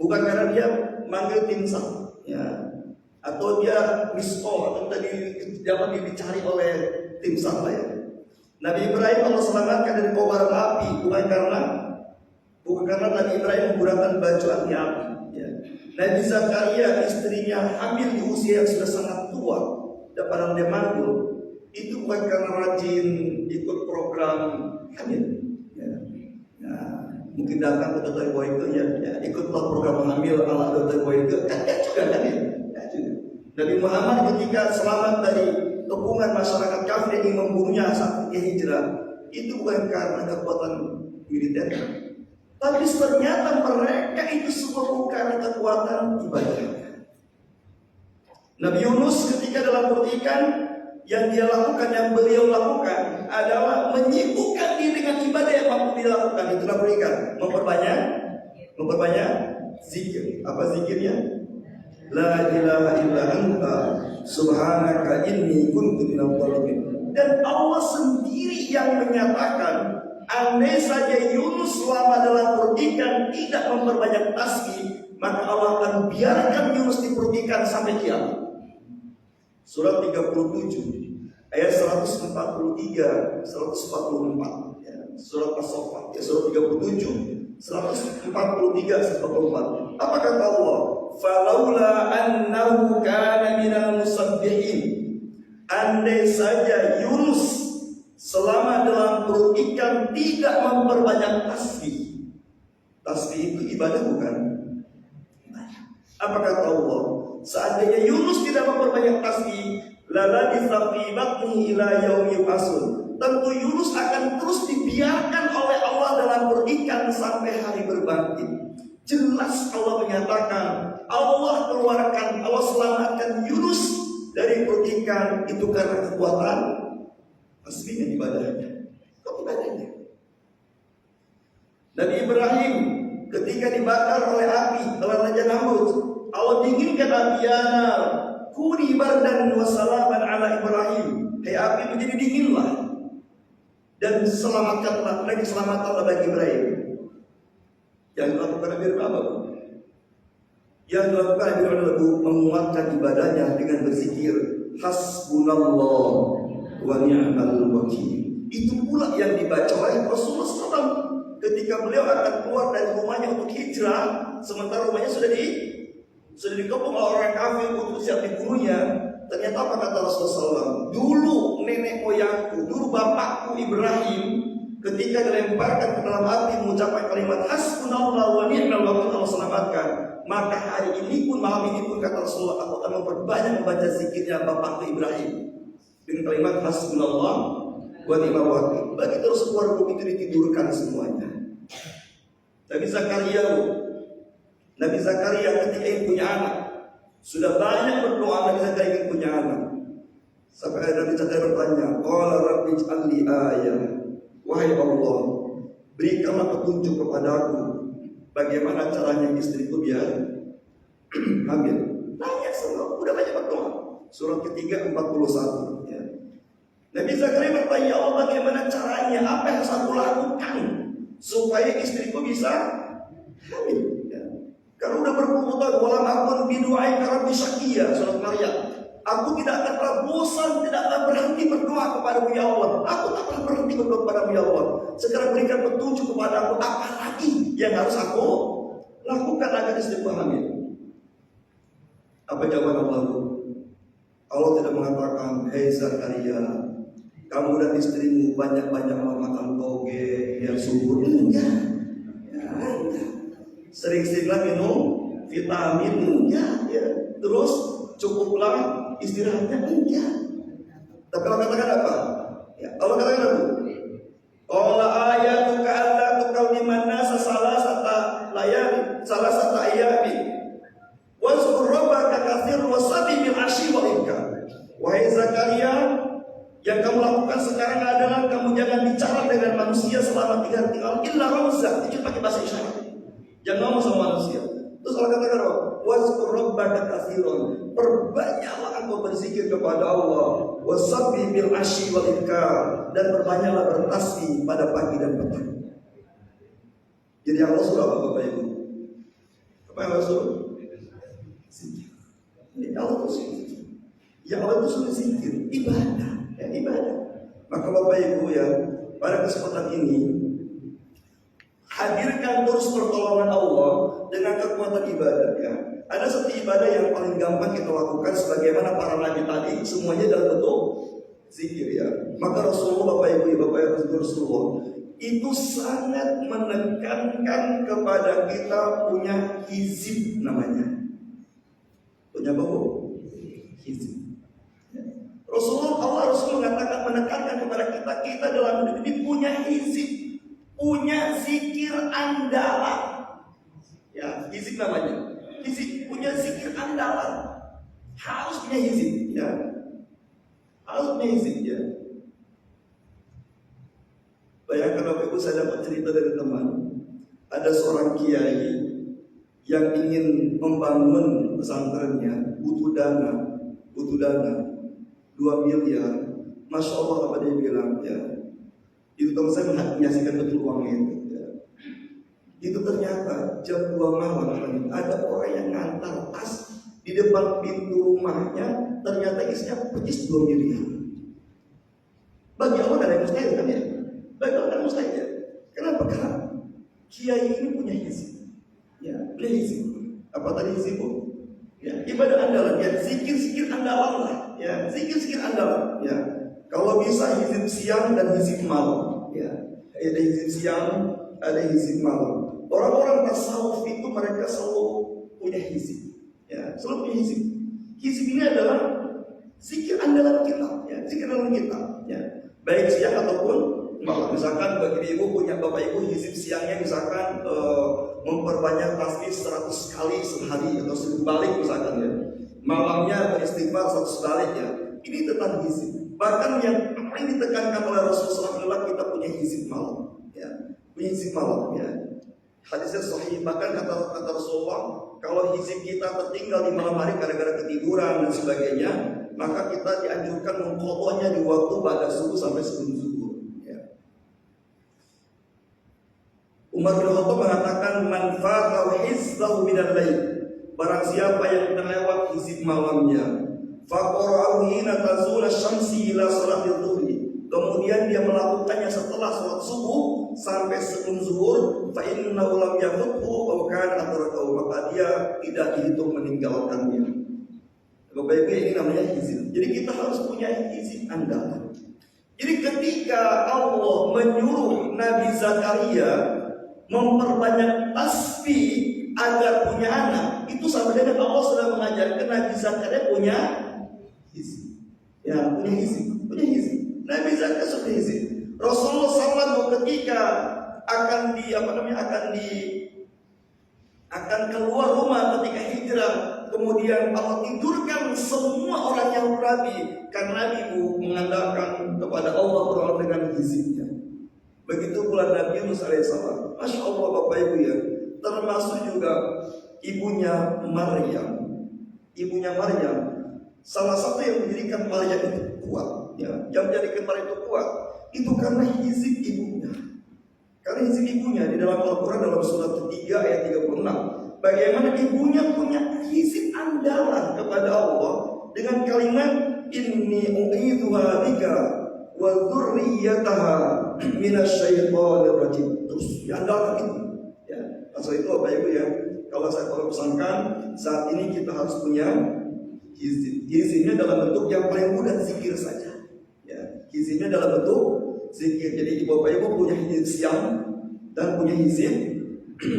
Bukan karena dia manggil tim SAR, ya, atau dia miss call, atau tadi dapat dicari oleh tim SAR, ya. Nabi Ibrahim Allah selamatkan dari kobaran api bukan karena Nabi Ibrahim menggunakan baju anti api, ya. Nabi Zakaria istrinya hamil di usia yang sudah sangat tua dan padahal dia mandul, itu bukan karena rajin ikut program hamil, ya. Ya, mungkin datang ke Dr. Boyke, ya, ikutlah program hamil ala Dr. Boyke, kan juga kan, ya. Nabi Muhammad ketika selamat dari kepungan masyarakat kafir yang ingin membunuhnya saat dia hijrah, itu bukan karena kekuatan militer, tapi ternyata mereka itu semua bukan karena kekuatan ibadah. Nabi Yunus ketika dalam pertikaian yang dia lakukan, yang beliau lakukan adalah menyibukkan diri dengan ibadah yang mampu dia lakukan. Itulah berikan, memperbanyak zikir. Apa zikirnya? La ilaha illa anta subhanaka inni kuntu minadh dhalimin. Dan Allah sendiri yang menyatakan, andai saja Yunus selama dalam pertikaian tidak memperbanyak tasbih, maka Allah akan biarkan Yunus dipertikaian sampai kiamat. Surat 37 ayat 143 144, ya. Surat As-Saffat, ya, surat 37 143 144. Apa kata Allah? Falaula annahu kana minal musabbihin. Andai saja Yunus selama dalam perut ikan tidak memperbanyak tasbih. Tasbih itu ibadah bukan? Apa kata Allah? Seandainya Yunus tidak memperbanyak tasbih, lalabitha fi batnihi ila yaumi yub'atsun. Tentu Yunus akan terus dibiarkan oleh Allah dalam perut ikan sampai hari berbangkit. Jelas Allah menyatakan, Allah keluarkan, Allah selamatkan Yunus dari perut ikan itu karena kekuatan tasbihnya, ibadahnya, ibadahnya. Nabi Ibrahim ketika dibakar oleh api oleh Raja Namrud, Allah dinginkan api, ya kuni bardan wa salaman ala Ibrahim. Hai api, menjadi dinginlah dan selamatkanlah, lagi selamatkanlah bagi Ibrahim. Yang dilakukan Nabi Ibrahim apa? Yang dilakukan Nabi Ibrahim adalah menguatkan ibadahnya dengan berzikir hasbunallah wa ni'mal wakil. Itu pula yang dibaca oleh Rasulullah SAW ketika beliau akan keluar dari rumahnya untuk hijrah, sementara rumahnya sudah dikepung oleh orang kafir untuk siap dibunuhnya. Ternyata apa kata Rasulullah SAW? Dulu nenek moyangku, dulu bapakku Ibrahim, ketika dilemparkan ke dalam api mengucapkan kalimat hasbunallah wa ni'mal wakil, Allah selamatkan. Maka hari ini pun, malam ini pun, kata Rasulullah, aku akan memperbanyak membaca zikirnya bapakku Ibrahim dengan kalimat hasbunallah wa ni'mal wakil. Bagi terus keluarga itu ditidurkan semuanya. Nabi Zakaria ketika ingin punya anak, sudah banyak berdoa Nabi Zakaria ingin punya anak. Sampai Nabi Zakaria bertanya, qala rabbi ij'alli ayah. Wahai Allah, berikanlah petunjuk kepadaku bagaimana caranya istriku biar hamil. Nanya semua, udah banyak berdoa. Surat ketiga 41, ya. Nabi Zakaria bertanya, ya Allah, bagaimana caranya? Apa yang harus aku lakukan supaya istriku bisa hamil? Ya. Karena udah berpuluh-puluh walam akun bidu'ai karabbi syaqiyya, surat Maryam. Aku tidak akan pernah bosan, tidak akan berhenti berdoa kepada-Mu ya Allah. Aku tak pernah berhenti berdoa kepada-Mu ya Allah. Sekarang berikan petunjuk kepada aku, apa lagi yang harus aku lakukan agar istriku hamil? Apa jawaban Allah? Allah tidak mengatakan, hei Zakaria, kamu dan istrimu banyak-banyak makan toge biar subur. Enggak. Ya, enggak. Sering-seringlah minum vitamin. Enggak. Ya. Terus cukuplah istirahatnya. Enggak. Tapi Allah katakan apa? Ya, Allah katakan apa? Qala ayatuka alla tukalliman nasa salasata ayami Wazkur rabbaka katsir wasabi bil asyi wal ibkar. Wahai Zakaria, yang kamu lakukan sekarang adalah kamu jangan bicara dengan manusia selama 3 hari illa ramza, itu pakai bahasa isyarat. Jangan ngomong sama manusia. Terus Allah katakan apa? Wazkur rabbaka katsiran. Perbanyaklah engkau berzikir kepada Allah. Wasabbih bil asyi wal ibkar, dan perbanyaklah bertasbih pada pagi dan petang. Jadi Allah suruh apa Bapak Ibu? Apa yang Allah suruh? Zikir. Ini Allah itu zikir. Yang Allah itu suruh zikir, ibadah, ya ibadah. Maka Bapak Ibu ya, pada kesempatan ini hadirkan terus pertolongan Allah dengan kekuatan ibadah ya. Ada satu ibadah yang paling gampang kita lakukan sebagaimana para nabi tadi, semuanya dalam bentuk zikir ya. Maka Rasulullah, Bapak Ibu, Bapak Ibu Rasulullah itu sangat menekankan kepada kita punya hizib namanya. Punya apa Bu? Hizib. Allah Rasul mengatakan, menekankan kepada kita dalam hidup ini punya hizib, punya zikir andalan. Ya, hizib namanya. Hizib, punya zikir andalan. Harus punya hizib, ya. Harus punya hizib, ya. Bayangkan Bapak Ibu, saya dapat cerita dari teman. Ada seorang kiai yang ingin membangun pesantrennya, butuh dana 2 miliar. Masya Allah apa dia bilang ya. Itu teman saya menyaksikan betul uangnya itu ya. Itu ternyata jam 2 malam ada orang yang ngantar tas di depan pintu rumahnya, ternyata isinya percis 2 miliar. Bagi Allah ada yang mustahil kan ya? Bagi Allah ada yang mustahil ya. Kenapa? Karena kiai ini punya hizib ya, punya hizib. Apa tadi hizib Bu? Ya, ibadah andalan ya, zikir andalan lah ya, zikir andalan ya. Kalau bisa hizib siang dan hizib malam ya. Ada hizib siang, ada hizib malam. Orang-orang tasawuf itu mereka selalu punya hizib ya, selalu punya hizib. Hizib ini adalah zikir andalan kita ya, zikir andalan kita ya. Baik siang ataupun malam. Misalkan bagi ibu punya Bapak Ibu hizib siangnya misalkan memperbanyak tasbih 100 kali sehari atau 1000 balik misalkan ya. Malamnya beristighfar 100 balik ya. Ini tentang hizib. Bahkan yang paling ditekankan oleh Rasulullah adalah kita punya hizib malam ya. Punya hizib malam ya. Hadisnya sahih, bahkan kata Rasulullah, kalau hizib kita tertinggal di malam hari gara-gara ketiduran dan sebagainya, maka kita dianjurkan mengqadhanya di waktu pada subuh sampai sebelum zuhur ya. Umar bin Khattab mengatakan, man fatahu hizbahu minal lail, barang siapa yang terlewat hizib malamnya, faqara'ahu hina tazula syamsi ila salatil dhuhri, kemudian dia melakukannya setelah sholat subuh sampai sebelum zuhur, fa innahu lam yafuthu aw kana adrakahu, maka dia tidak dihitung meninggalkannya. Bapak Ibu, ini namanya hizib. Jadi kita harus punya hizib andalan. Jadi ketika Allah menyuruh Nabi Zakaria memperbanyak tasbih agar punya anak, itu sama dengan Allah sudah mengajarkan Nabi Zakaria punya hizib. Ya, punya hizib, punya hizib. Nabi Zakaria sudah hizib. Rasulullah SAW ketika akan keluar rumah ketika hijrah, kemudian Allah tidurkan semua orang yang Nabi, karena Nabi mengandalkan kepada Allah berawal dengan hizibnya. Begitu pula Nabi Musa alaihissalam. Masya Allah Bapak Ibu ya, termasuk juga ibunya Maryam. Ibunya Maryam, salah satu yang menjadikan Maryam itu kuat ya, yang menjadikan Maryam itu kuat itu karena hizib ibunya. Karena hizib ibunya di dalam Al-Quran dalam surat 3 ayat 36, bagaimana ibunya punya hizib andalan kepada Allah dengan kalimat inni u'idzuha bika wa dzurriyyataha minasyaitonir rajim. Terus diandalkan itu ya. Maksud itu Bapak Ibu ya, kalau saya perlu pesankan, saat ini kita harus punya hizib. Hizibnya dalam bentuk yang paling mudah, zikir saja ya. Hizibnya dalam bentuk zikir. Jadi Bapak Ibu punya hizib siang dan punya hizib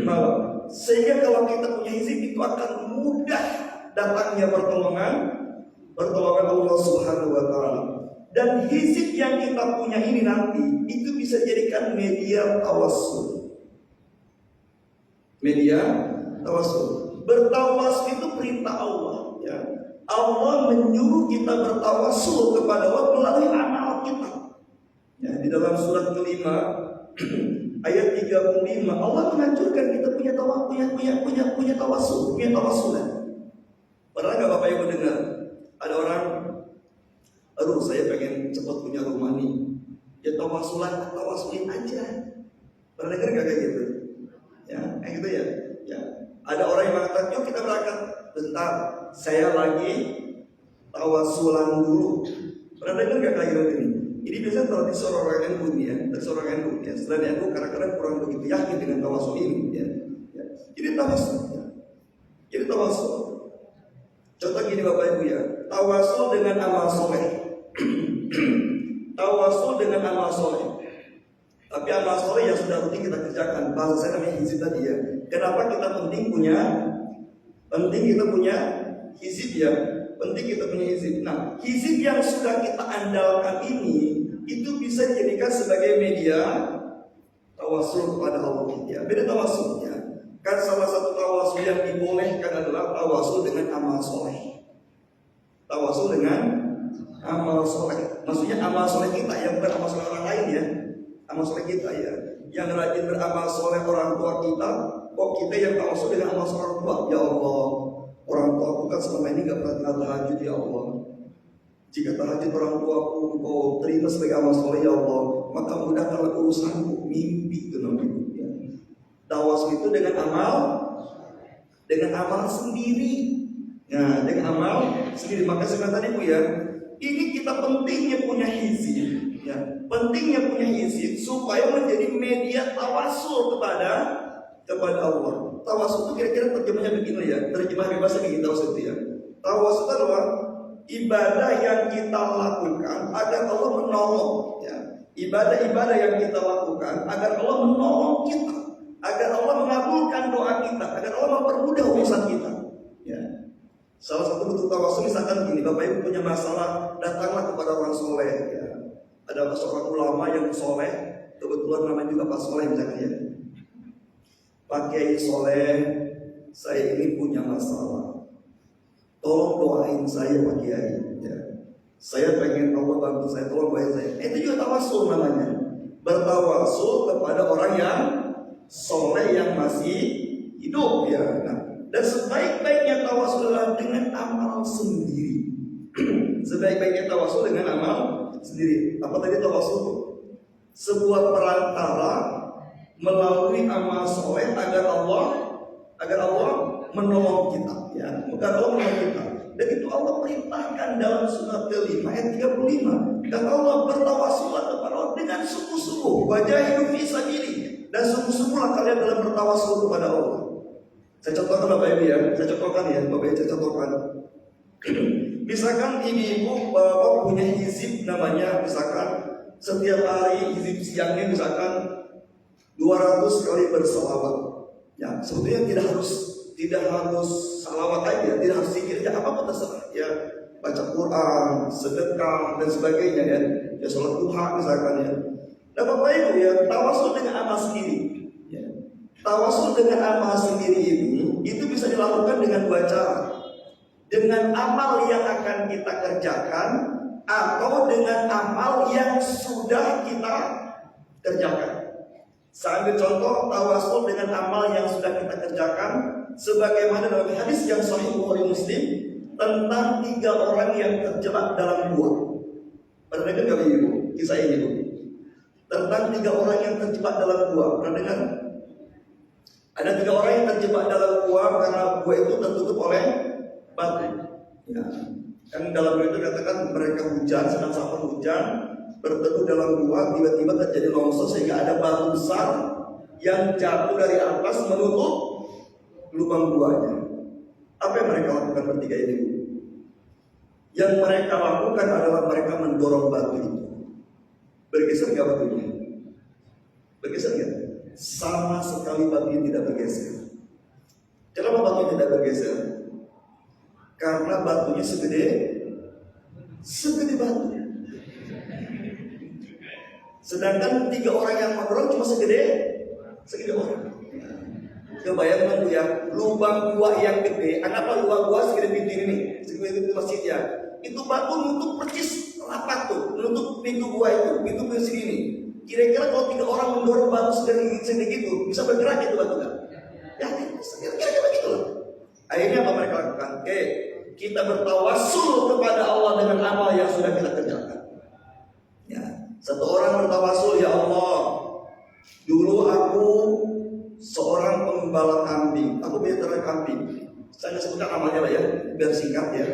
malam. Sehingga kalau kita punya hizib itu akan mudah datangnya pertolongan Allah Subhanahu wa taala. Dan hizib yang kita punya ini nanti itu bisa jadikan media tawassul. Media tawassul. Bertawassul itu Allah menyuruh kita bertawasul kepada Allah melalui amal kita. Ya, di dalam surat kelima ayat 35 Allah menganjurkan kita punya tawasul, punya tawasulan. Pernah nggak Bapak Ibu dengar ada orang, aduh saya pengen cepat punya rumah nih, ya tawasulin aja. Pernah dengar nggak kayak gitu? Ya, kayak gitu ya. Ya, ada orang yang mengatakan, yuk kita berangkat. Bentar, saya lagi tawasulan dulu. Pernah dengar nggak kayak gitu ini? Ini biasanya tradisi orang NU ya, tradisi orang NU ya. Selain NU kadang-kadang kurang begitu yakin dengan tawasul ini ya. Ya. Jadi tawasul ya. Jadi tawasul. Contoh gini Bapak Ibu ya, tawasul dengan amal soleh. Tawasul dengan amal soleh. Tapi amal soleh yang sudah rutin kita kerjakan. Bahasa saya namanya hizib tadi ya. Kenapa kita penting kita punya hizib ya? Penting kita punya hizib. Nah, hizib yang sudah kita andalkan ini itu bisa dijadikan sebagai media tawasul kepada Allah ya. Beda tawasulnya. Kan salah satu tawasul yang dibolehkan adalah tawasul dengan amal soleh. Tawasul dengan amal soleh. Maksudnya amal soleh kita yang bukan amal soleh orang lain ya. Amal soleh kita ya. Yang rajin beramal soleh orang tua kita. Kok kita yang tawasul dengan amal soleh orang tua? Ya Allah, orang tua aku kan selama ini gak pernah tinggal tahajud ya Allah. Jika tahajud orang tua aku kau terima sebagai amal soleh ya Allah, maka mudahkanlah urusanku. Mimpi itu namanya ya. Tawasul itu dengan amal sendiri. Nah, dengan amal sendiri. Maka sebenarnya tadi Bu ya, ini kita pentingnya punya hizib ya. Pentingnya punya hizib supaya menjadi media tawasul kepada Allah. Tawasul itu kira-kira terjemahnya begini ya. Terjemah bebasnya begini tawasul itu ya. Tawasul itu adalah ibadah yang kita lakukan agar Allah menolong ya. Ibadah-ibadah yang kita lakukan agar Allah menolong kita, agar Allah mengabulkan doa kita, agar Allah mempermudah urusan kita ya. Salah satu bentuk tawasul misalkan gini, Bapak Ibu punya masalah, datanglah kepada orang soleh ya. Ada seorang ulama yang soleh, kebetulan namanya juga Pak Soleh misalkan ya. Pak Kiai Soleh, saya ini punya masalah, tolong doain saya Pak Kiai ya. Saya pengen Allah bantu saya, tolong doain saya. Itu juga tawasul namanya. Bertawasul kepada orang yang soleh yang masih hidup ya. Nah, dan sebaik-baiknya tawasul adalah dengan amal sendiri. Sebaik-baiknya tawasul dengan amal sendiri. Apa tadi tawasul? Sebuah perantara melalui amal soleh agar Allah menolong kita ya. Agar Allah menolong kita. Dan itu Allah perintahkan dalam surat kelima ayat 35. Dan Allah bertawasulah kepada Allah dengan sungguh-sungguh. Wajahidu fi sabilihi. Dan sungguh-sungguhlah kalian dalam bertawasul kepada Allah. Saya contohkan Bapak Ibu ya. Saya contohkan. Misalkan ibu bapak punya hizib namanya, misalkan setiap hari hizib siangnya misalkan 200 kali berselawat. Ya, sebetulnya tidak harus salawat aja, tidak harus zikir aja, apa-apa terserah ya. Baca Quran, sedekah dan sebagainya ya. Ya sholat duha misalkan ya. Nah Bapak Ibu ya, tawasul dengan amal sendiri. Ya. Tawasul dengan amal sendiri ini itu bisa dilakukan dengan dua cara. Dengan amal yang akan kita kerjakan atau dengan amal yang sudah kita kerjakan. Saya ambil contoh tawasul dengan amal yang sudah kita kerjakan, sebagaimana dalam hadis yang sahih Bukhari Muslim tentang 3 orang yang terjebak dalam gua. Pernah dengar nggak Ibu kisah ini Bu? Tentang 3 orang yang terjebak dalam gua. Pernah dengar? Ada 3 orang yang terjebak dalam gua karena gua itu tertutup oleh batu. Ya. Kan dalam itu katakan mereka hujan, sedang sampai hujan, berteduh dalam gua, tiba-tiba terjadi longsor sehingga ada batu besar yang jatuh dari atas menutup lubang guanya. Apa yang mereka lakukan bertiga ini? Yang mereka lakukan adalah mereka mendorong batu itu. Bergeser nggak batunya? Bergeser nggak? Sama sekali batunya tidak bergeser. Kenapa batunya tidak bergeser? Karena batunya segede batu. Sedangkan 3 orang yang mendorong cuma segede orang. Kebayang dong Bu ya, lubang gua yang gede, anggaplah lubang gua segede pintu ini nih, segede pintu masjid ya. Itu batu nutup percis rapat tuh, nutup pintu gua itu, pintu ke sini. Kira-kira kalau 3 orang mendorong batu segede gitu, bisa bergerak itu batu kan? Ya, kira-kira begitu loh. Akhirnya apa mereka lakukan? Oke, kita bertawasul kepada Allah dengan amal yang sudah kita kerjakan. Ya, satu orang bertawasul, ya Allah, dulu aku seorang pengembala kambing, aku punya ternak kambing. Saya sebutkan namanya lah ya, biar singkat ya.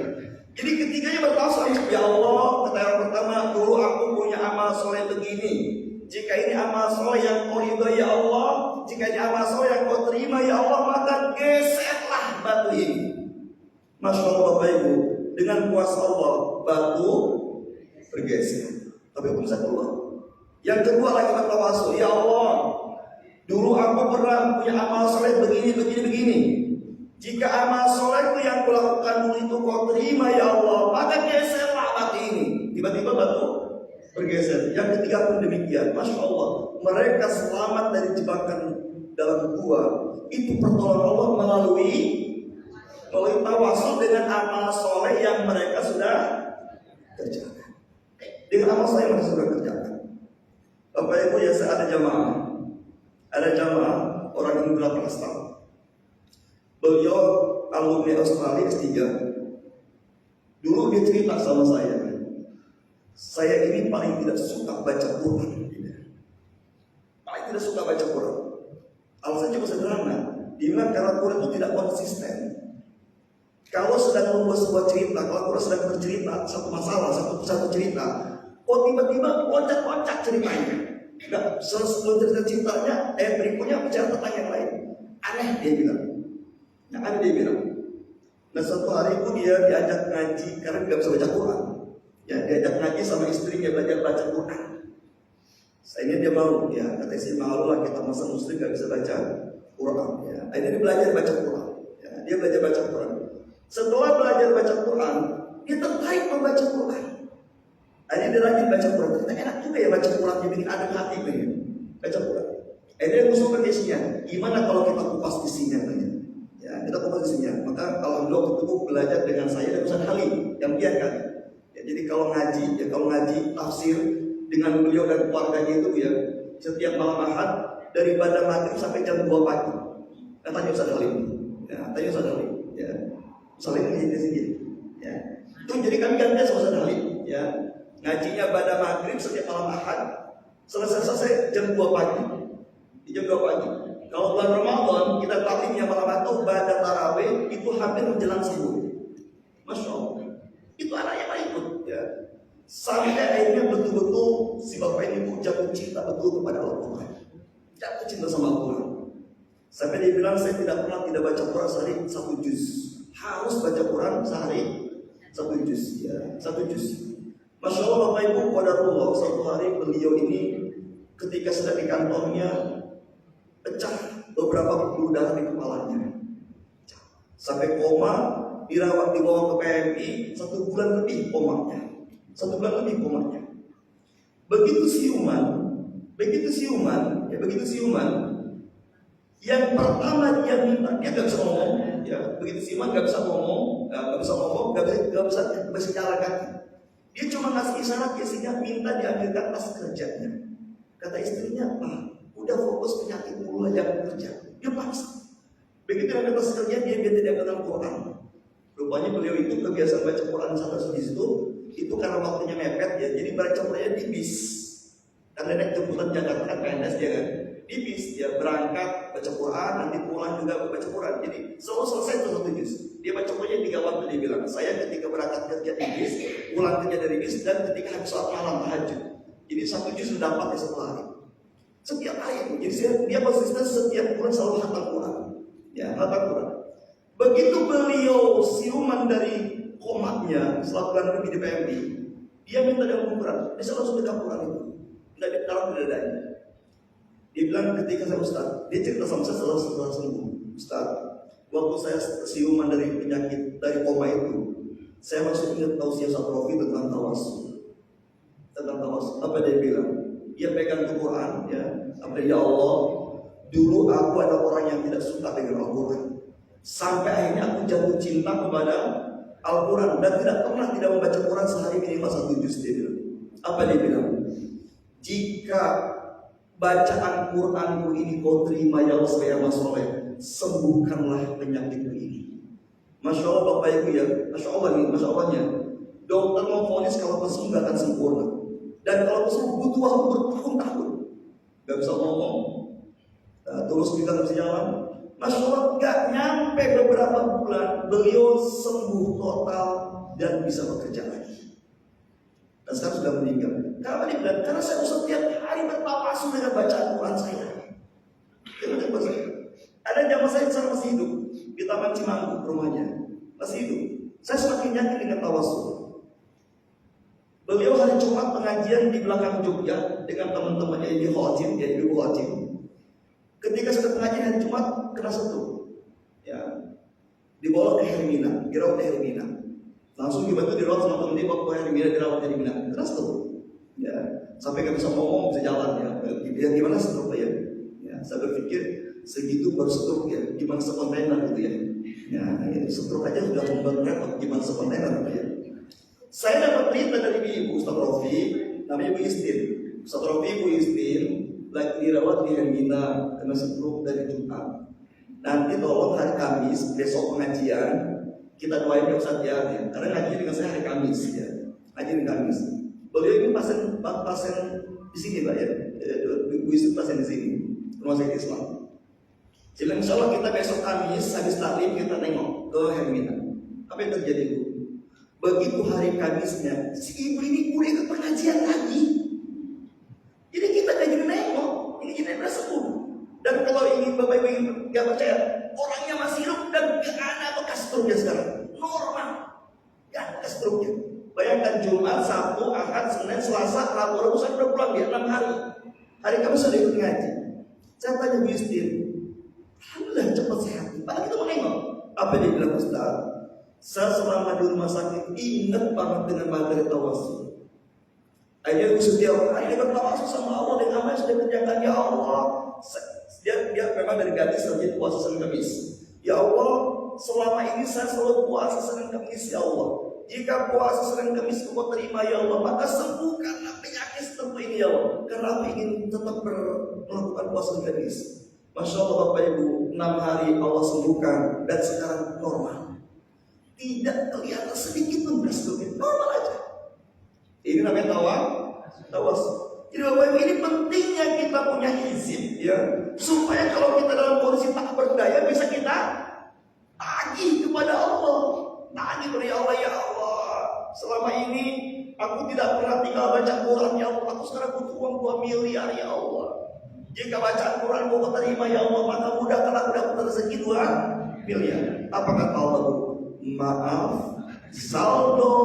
Jadi ketiganya bertawasul, ya Allah, kata yang pertama, dulu aku punya amal soleh begini. Jika ini amal soleh yang kau ridhoi ya Allah, jika ini amal soleh yang kau terima ya Allah, maka geserlah batu ini. Masya Allah Bapak Ibu, dengan kuasa Allah batu bergeser, tapi belum bisa keluar. Yang kedua lagi bertawasul, ya Allah, dulu aku pernah punya amal soleh begini. Jika amal soleh itu yang kulakukan dulu itu kau terima ya Allah, maka geserlah batu ini. Tiba-tiba batu bergeser. Yang ketiga pun demikian. Masya Allah, mereka selamat dari jebakan dalam gua. Itu pertolongan Allah melalui tawasul dengan amal soleh yang mereka sudah kerjakan. Dengan amal soleh yang mereka sudah kerjakan. Bapak Ibu ya, saya ada jamaah orang Indra Prasta. Beliau alumni Australia S3. Dulu dia cerita sama saya ini paling tidak suka baca Quran. Paling tidak suka baca Quran. Alasannya cukup sederhana. Dia bilang karena Quran itu tidak konsisten. Kalau sedang membuat sebuah cerita, kalau Quran sedang bercerita satu masalah, satu cerita, kok tiba-tiba loncat-loncat ceritanya. Enggak, sebelum ceritanya, berikutnya bicara tentang yang lain. Aneh dia bilang. Nah suatu hari itu dia diajak ngaji karena dia nggak bisa baca Quran. Ya, diajak ngaji sama istrinya belajar baca Quran. Sayangnya dia mau, ya kata istri malu lah kita masa muslim nggak bisa baca Quran. Ya, akhirnya dia belajar baca Quran. Ya, dia belajar baca Quran. Setelah belajar baca Quran, dia tertarik membaca Quran. Akhirnya dia rajin baca Quran. Ternyata enak juga ya baca Quran, dia bikin adem hati pengen baca Quran. Akhirnya dia usulkan isinya, gimana kalau kita kupas isinya banyak? Ya, kita kupas isinya. Maka alhamdulillah waktu itu belajar dengan saya dan Ustaz Halim yang biarkan. Ya, jadi kalau ngaji tafsir dengan beliau dan keluarganya itu ya, setiap malam Ahad dari pada maghrib sampai jam 2 pagi. Tanya Ustaz Halim. Ya, tanya Ustaz Halim. Ya. Ustaz Halim ini sedikit. Ya. Itu jadi kami gantian sama Ustaz Halim. Ya. Ngajinya pada maghrib setiap malam Ahad. Selesai jam 2 pagi. Di jam 2 pagi. Kalau bulan Ramadan kita taklimnya malam itu pada tarawih itu hampir menjelang subuh. Masya Allah. Itu anaknya tak ikut ya. Sampai akhirnya betul-betul si bapak ini jatuh cinta betul kepada Allah. Jatuh cinta sama Allah. Sampai dia bilang saya tidak pernah tidak baca Quran sehari 1 juz. Harus baca Quran sehari 1 juz ya, 1 juz. Masya Allah Bapak Ibu qadarullah, suatu hari beliau ini ketika sedang di kantornya pecah beberapa pembuluh darah di kepalanya. Sampai koma, dirawat dibawa ke PMI 1 bulan lebih komanya. 1 bulan lebih komanya. Begitu siuman, yang pertama dia minta, dia nggak bisa ngomong, ya. Begitu siuman nggak bisa ngomong, nggak bisa jalan kaki. Dia cuma ngasih isyarat istrinya minta diambilkan tas kerjanya. Kata istrinya, udah fokus penyakit dulu aja kerja. Dia paksa. Begitu ambil tas kerja dia tidak kenal Quran. Rupanya beliau itu kebiasaan baca Quran sampai di situ. Itu karena waktunya mepet ya, jadi baca Qurannya di bis. Karena naik jemputan Jakarta kan PNS dia kan, di bis dia berangkat baca Quran, nanti pulang juga baca Quran. Jadi selalu selesai itu 1 juz. Dia baca Qurannya 3 waktu dia bilang. Saya ketika berangkat kerja di bis, pulang kerja dari bis, dan ketika habis sholat malam tahajud. Jadi 1 juz mendapat ya 1 hari. Setiap hari. Jadi dia konsisten setiap bulan selalu khatam Quran. Ya, khatam Quran. Begitu beliau siuman dari komatnya setelah bulan lebih di PMI, dia minta dalam Quran. Dia langsung dekat Quran itu. Tidak ditaruh di dadanya. Dia bilang ketika saya Ustaz, dia cerita sama saya setelah sembuh. Ustaz, waktu saya siuman dari penyakit dari koma itu, saya masih ingat tausiah Satrofi tentang tawasul. Apa dia bilang? Dia pegang ke Quran, ya. Apa ya Allah, Dulu aku adalah orang yang tidak suka dengan Al-Quran. Sampai akhirnya aku jatuh cinta kepada Al-Quran dan tidak pernah tidak membaca Quran sehari minimal 1 juz. Dia bilang. Apa dia bilang? Jika bacaan Quranku ini kau terima ya Allah saya Mas Soleh, sembuhkanlah penyakitku ini. Masya Allah Bapak Ibu ya, Masya Allah nih, Masya Allahnya. Dokter mau vonis kalau sembuh gak akan sempurna. Dan kalau sembuh butuh waktu bertahun-tahun. Gak bisa ngomong. Nah, terus kita gak bisa jalan. Masya Allah gak nyampe beberapa bulan beliau sembuh total dan bisa bekerja lagi. Dan sekarang sudah meninggal. Kenapa dia bilang? Karena saya setiap hari bertawasul dengan bacaan Quran saya. Ada jamaah saya yang masih hidup di Taman Cimanggu rumahnya, masih hidup. Saya semakin yakin dengan tawasul. Beliau hari Jumat pengajian di belakang Jogja dengan teman-temannya di Khotim, ya Ibu Khotim. Ketika sudah pengajian hari Jumat kena satu, ya dibawa ke Hermina, dirawat di Hermina. Langsung dibantu dirawat sama teman dia waktu Hermina dirawat di Hermina. Kena satu, ya sampai nggak bisa ngomong, bisa jalan ya. Gimana stroke ya? Ya saya berpikir segitu baru stroke ya, gimana sekontainer gitu ya. Ya itu stroke aja sudah membantu gimana sekontainer gitu ya. Saya dapat berita dari Ibu Ustaz Rofi, namanya Ibu Istin. Ustaz Rofi Ibu Istin lagi dirawat di Hermina kena stroke dari Jumat. Nanti tolong hari Kamis besok pengajian kita doain ya Ustaz ya, karena ngaji dengan saya hari Kamis ya, ngaji dengan Kamis. Beliau ini pasien di sini Pak ya, Ibu Istin pasien di sini, rumah sakit Islam. Jadi insya Allah kita besok Kamis habis taklim kita nengok ke Hermina. Apa yang terjadi Bu? Begitu hari Kamisnya, si ibu ini boleh ke pengajian lagi. Jadi kita gak jadi nengok, ini kita berasa sembuh. Dan kalau ingin Bapak Ibu ingin gak percaya, orangnya masih hidup dan gak ada bekas stroke sekarang. Normal, gak ada bekas stroke. Bayangkan Jumat, Sabtu, Ahad, Senin, Selasa, Rabu, Rabu saya udah pulang ya 6 hari. Hari Kamis sudah ikut ngaji. Saya tanya Bu Istin, alhamdulillah cepat sehat. Padahal kita mau nengok. Apa dia bilang Ustaz? Saya selama di rumah sakit ingat banget dengan materi tawasul. Akhirnya aku setiap hari dia bertawasul sama Allah dengan apa yang sudah kerjakan. Ya Allah, dia memang dari gadis rajin puasa Senin Kamis. Ya Allah, selama ini saya selalu puasa Senin Kamis ya Allah. Jika puasa Senin Kamis Kau terima ya Allah, maka sembuhkanlah penyakit seperti ini ya Allah. Karena aku ingin tetap melakukan puasa Senin Kamis. Masya Allah Bapak Ibu, 6 hari Allah sembuhkan dan sekarang normal. Tidak kelihatan sedikit pun bersetuju, normal aja. Ini namanya tawas. Jadi Bapak Ibu ini pentingnya kita punya hizib ya, supaya kalau kita dalam kondisi tak berdaya bisa kita tagih kepada Allah. Tagih kepada Allah, ya Allah. Selama ini aku tidak pernah tinggal baca Quran ya Allah. Aku sekarang butuh uang 2 miliar ya Allah. Jika bacaan Quran Kau terima ya Allah, maka mudahkanlah aku dapat rezeki 2 miliar. Apa kata Allah? Maaf, saldo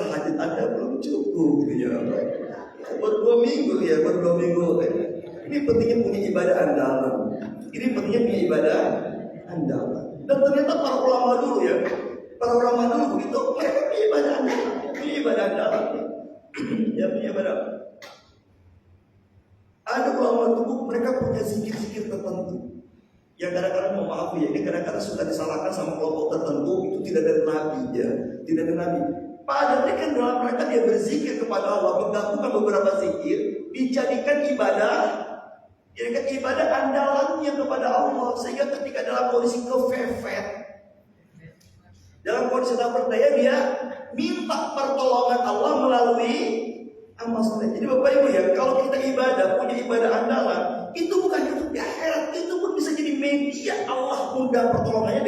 tahajud Anda belum cukup ya. Buat 2 minggu ya, buat 2 minggu. Ini pentingnya punya ibadah andalan. Ini pentingnya punya ibadah andalan. Dan ternyata para ulama dulu ya, para ulama dulu begitu, mereka punya ibadah andalan, punya ibadah andalan. Ya punya ibadah. Ada ulama dulu mereka punya zikir-zikir tertentu. Yang kadang-kadang mau maaf ya, ini kadang-kadang suka disalahkan sama kelompok tertentu, itu tidak dari Nabi ya, tidak dari Nabi. Padahal kan dalam mereka dia berzikir kepada Allah, menggabungkan beberapa zikir, dijadikan ibadah andalannya kepada Allah, sehingga ketika dalam kondisi kefefet, dalam kondisi tak berdaya dia minta pertolongan Allah melalui amal soleh. Jadi Bapak Ibu ya, kalau kita punya ibadah andalan, itu bukan untuk di akhirat, itu pun bisa jadi media Allah mudah pertolongannya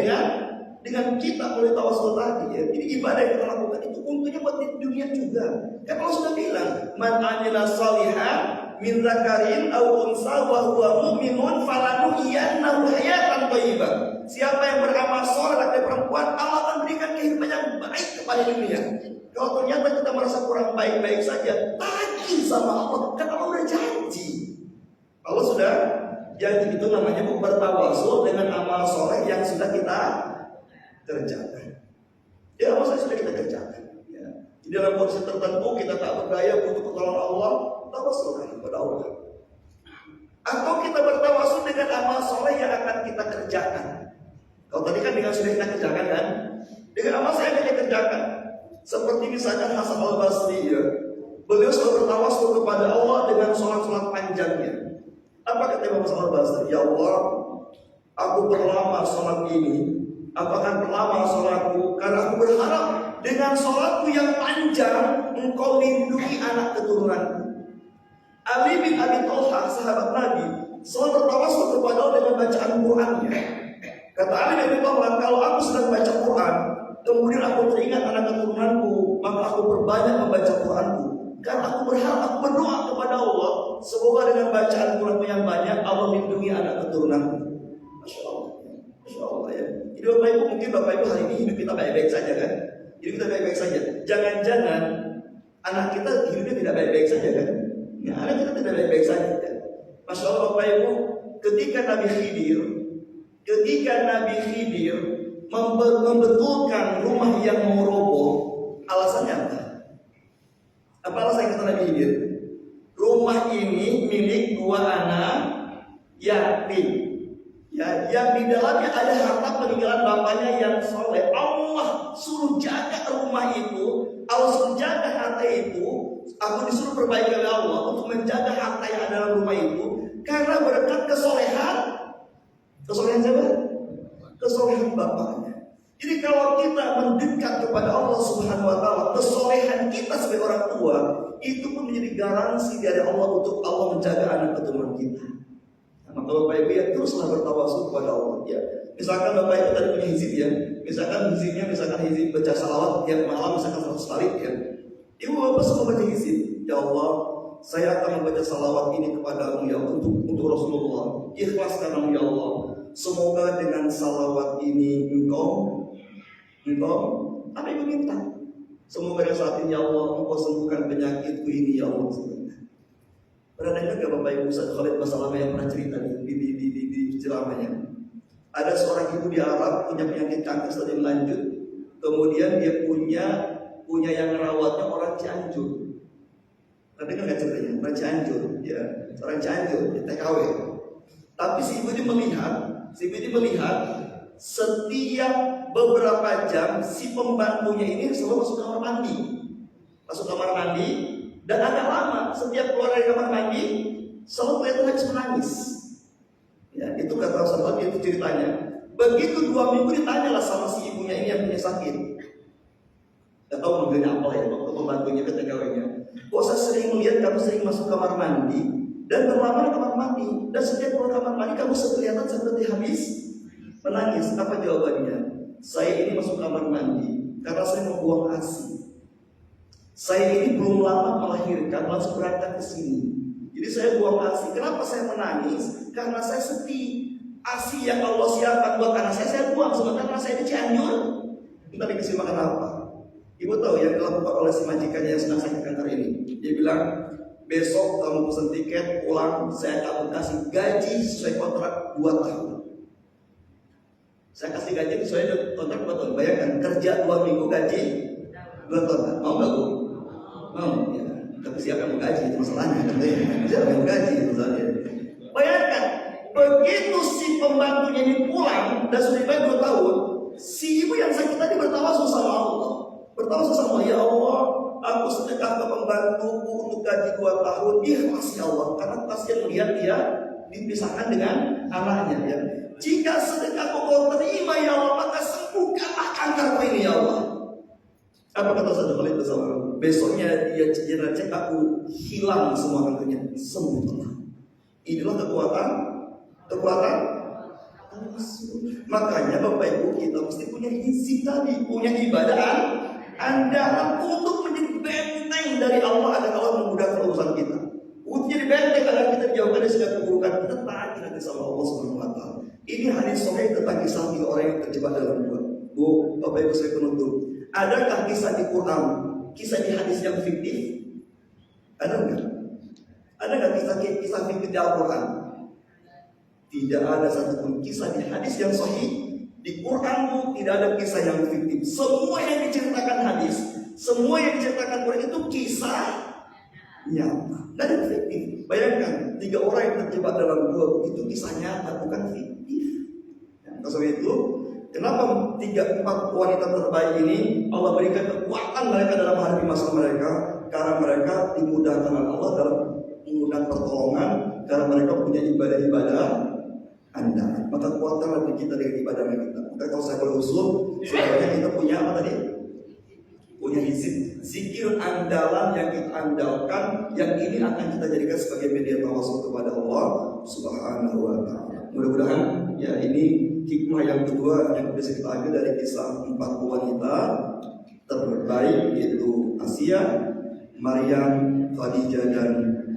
dengan kita oleh tawasul tadi ya. Jadi ibadah yang kita lakukan itu untungnya buat di dunia juga. Kan Allah sudah bilang, man amila shalihan min dzakarin aw unsa wa huwa mu'minun falanuhyiyannahu hayatan thayyibah. Siapa yang beramal saleh laki perempuan, Allah akan berikan kehidupan yang baik kepada dunia. Kalau ternyata kita merasa kurang baik-baik saja, tagih sama Allah, kan Allah udah janji. Allah sudah janji, itu namanya bertawasul dengan amal soleh yang sudah kita kerjakan. Ya amal soleh sudah kita kerjakan. Ya. Jadi dalam kondisi tertentu kita tak berdaya butuh pertolongan Allah, tawassul kepada Allah. Atau kita bertawasul dengan amal soleh yang akan kita kerjakan. Kalau tadi kan dengan sudah kita kerjakan kan, dengan amal soleh yang kita kerjakan. Seperti misalkan Hasan al-Basri ya, beliau selalu bertawasul kepada Allah dengan sholat-sholat panjangnya. Apa kata Imam Hasan al-Basri? Ya Allah, aku berlama sholat ini, aku akan berlama sholatku, karena aku berharap dengan sholatku yang panjang engkau lindungi anak keturunanku. Ali bin Abi Thalha, sahabat Nabi, selalu bertawasul kepada Allah dengan bacaan Qur'annya. Kata Ali bin Abi Thalha, kalau aku sedang baca Quran, kemudian aku teringat anak keturunanku, maka aku berbanyak membaca Quranku. Karena aku berharap, aku berdoa kepada Allah, semoga dengan bacaan Quranku yang banyak, Allah lindungi anak keturunanku. Masya Allah, Masya Allah ya. Jadi Bapak Ibu, mungkin Bapak Ibu hari ini hidup kita baik-baik saja kan? Hidup kita baik-baik saja. Jangan-jangan anak kita hidupnya tidak baik-baik saja kan? Ya, anak kita tidak baik-baik saja kan? Masya Allah Bapak Ibu, ketika Nabi Khidir membetulkan rumah yang mau roboh, alasannya apa? Apa alasan kata Nabi Khidir? Rumah ini milik dua anak yatim, ya, yang di dalamnya ada harta peninggalan bapaknya yang soleh. Allah suruh jaga rumah itu, Allah suruh jaga harta itu. Aku disuruh perbaiki oleh Allah untuk menjaga harta yang ada dalam rumah itu, karena berkat kesolehan siapa? Kesolehan bapaknya. Jadi kalau kita mendekat kepada Allah Subhanahu wa taala, kesolehan kita sebagai orang tua itu pun menjadi garansi dari Allah untuk Allah menjaga anak keturunan kita. Nah, maka Bapak Ibu ya teruslah bertawasul kepada Allah ya. Misalkan Bapak Ibu tadi punya hizib ya, misalkan hizib baca salawat tiap malam misalkan 100 kali ya. Ibu Bapak semua baca hizib. Ya Allah, saya akan membaca salawat ini kepadamu ya untuk Rasulullah. Ikhlas karena ya Allah. Semoga dengan salawat ini engkau apa yang minta? Semoga dengan saat ini ya Allah engkau sembuhkan penyakitku ini ya Allah. Pernah dengar gak Bapak Ibu Ustaz Khalid Basalamah yang pernah cerita di ceramahnya? Ada seorang ibu di Arab punya penyakit kanker stadium lanjut, kemudian dia punya yang merawatnya orang Cianjur. Pernah dengar gak ceritanya? Orang Cianjur, ya, orang Cianjur, di TKW. Tapi si ibu ini melihat setiap beberapa jam si pembantunya ini selalu masuk kamar mandi, dan agak lama setiap keluar dari kamar mandi selalu kelihatan habis menangis. Ya, itu kata Rasulullah, itu ceritanya. Begitu 2 minggu ditanyalah sama si ibunya ini yang punya sakit. Gak tahu manggilnya apa ya, waktu pembantunya ke TKW-nya. Kok saya sering melihat kamu sering masuk kamar mandi dan berlama di kamar mandi, dan setiap keluar kamar mandi kamu kelihatan seperti habis menangis. Apa jawabannya? Saya ini masuk kamar mandi karena saya membuang ASI. Saya ini belum lama melahirkan, langsung berangkat ke sini. Jadi saya buang ASI. Kenapa saya menangis? Karena saya sedih. ASI yang Allah siapkan buat anak saya buang. Sementara saya di Cianjur, kita dikasih makan apa? Ibu tahu yang dilakukan oleh si majikannya yang sedang sakit kanker ini. Dia bilang, besok kamu pesan tiket pulang, saya akan kasih gaji sesuai kontrak 2 tahun. Saya kasih gaji sesuai kontrak 2 tahun. Bayangkan kerja 2 minggu gaji 2 tahun. Mau nggak Bu? Mau ya. Tapi siapa yang mau gaji itu masalahnya. Siapa yang mau gaji misalnya. Bayangkan begitu si pembantunya ini pulang dan sudah dibayar 2 tahun, si ibu yang sakit tadi bertawasul sama Allah. Bertawasul sama Allah, ya Allah, aku sedekah ke pembantuku untuk gaji 2 tahun. Ikhlas ya Allah, karena kasihan melihat dia dipisahkan dengan anaknya ya. Jika sedekahku kau terima ya Allah, maka sembuhkanlah kankerku ini ya Allah. Apa kata Ustaz Khalid Basalamah? Besoknya dia cek aku hilang semua kankernya, sembuh. Inilah kekuatan. Makanya Bapak Ibu kita mesti punya hizib tadi, punya ibadah andalan untuk menjadi benteng dari Allah agar Allah memudahkan urusan kita. Untuk jadi benteng agar kita dijauhkan dari segala keburukan, kita taati nanti sama Allah Subhanahu wa taala. Ini hadis sahih tentang kisah 3 orang yang terjebak dalam gua. Bu, Bapak Ibu saya penutup. Adakah kisah di Quran, kisah di hadis yang fiktif? Ada enggak? Ada enggak kisah fiktif di Al-Quran? Tidak ada satupun kisah di hadis yang sahih. Di Quran tidak ada kisah yang fiktif. Semua yang diceritakan hadis Semua yang diceritakan Quran itu kisah nyata, nggak ada fiktif. Bayangkan 3 orang yang terjebak dalam gua itu kisah nyata, bukan fiktif. Nah, sebab itu, kenapa 3-4 wanita terbaik ini Allah berikan kekuatan mereka dalam menghadapi masalah mereka? Karena mereka dimudahkan oleh Allah dalam menggunakan pertolongan, karena mereka punya ibadah-ibadah andalan. Maka kuatkanlah diri kita dengan ibadah kita. Maka kalau saya boleh usul, sebenarnya kita punya apa tadi? Punya zikir andalan yang kita andalkan, yang ini akan kita jadikan sebagai media tawasul kepada Allah Subhanahu wa Ta'ala. Mudah-mudahan ya ini hikmah yang kedua yang bisa kita ambil dari kisah 4 wanita terbaik, yaitu Asia, Maryam, Khadijah, dan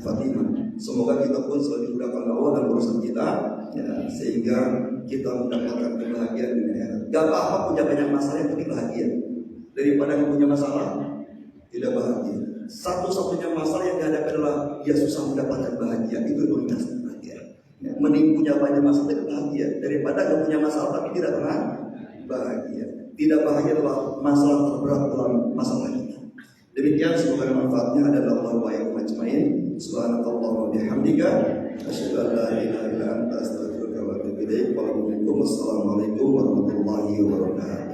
Fatimah. Semoga kita pun selalu dimudahkan Allah dalam urusan kita, ya, sehingga kita mendapatkan kebahagiaan di akhirat. Gak apa-apa punya banyak masalah, yang penting bahagia. Daripada nggak punya masalah, tidak bahagia. Satu-satunya masalah yang dihadapi adalah dia susah mendapatkan bahagia. Itu prioritas bahagia. Ya, mending punya banyak masalah tapi bahagia daripada nggak punya masalah tapi tidak pernah bahagia. Tidak bahagia adalah masalah terberat dalam masalah kita. Demikian, semoga manfaatnya adalah Allah wa iyyakum ajmain. Subhanakallahumma wa bihamdika asyhadu an la ilaha illa anta astaghfiruka wa atubu ilaik. Wassalamualaikum warahmatullahi wabarakatuh.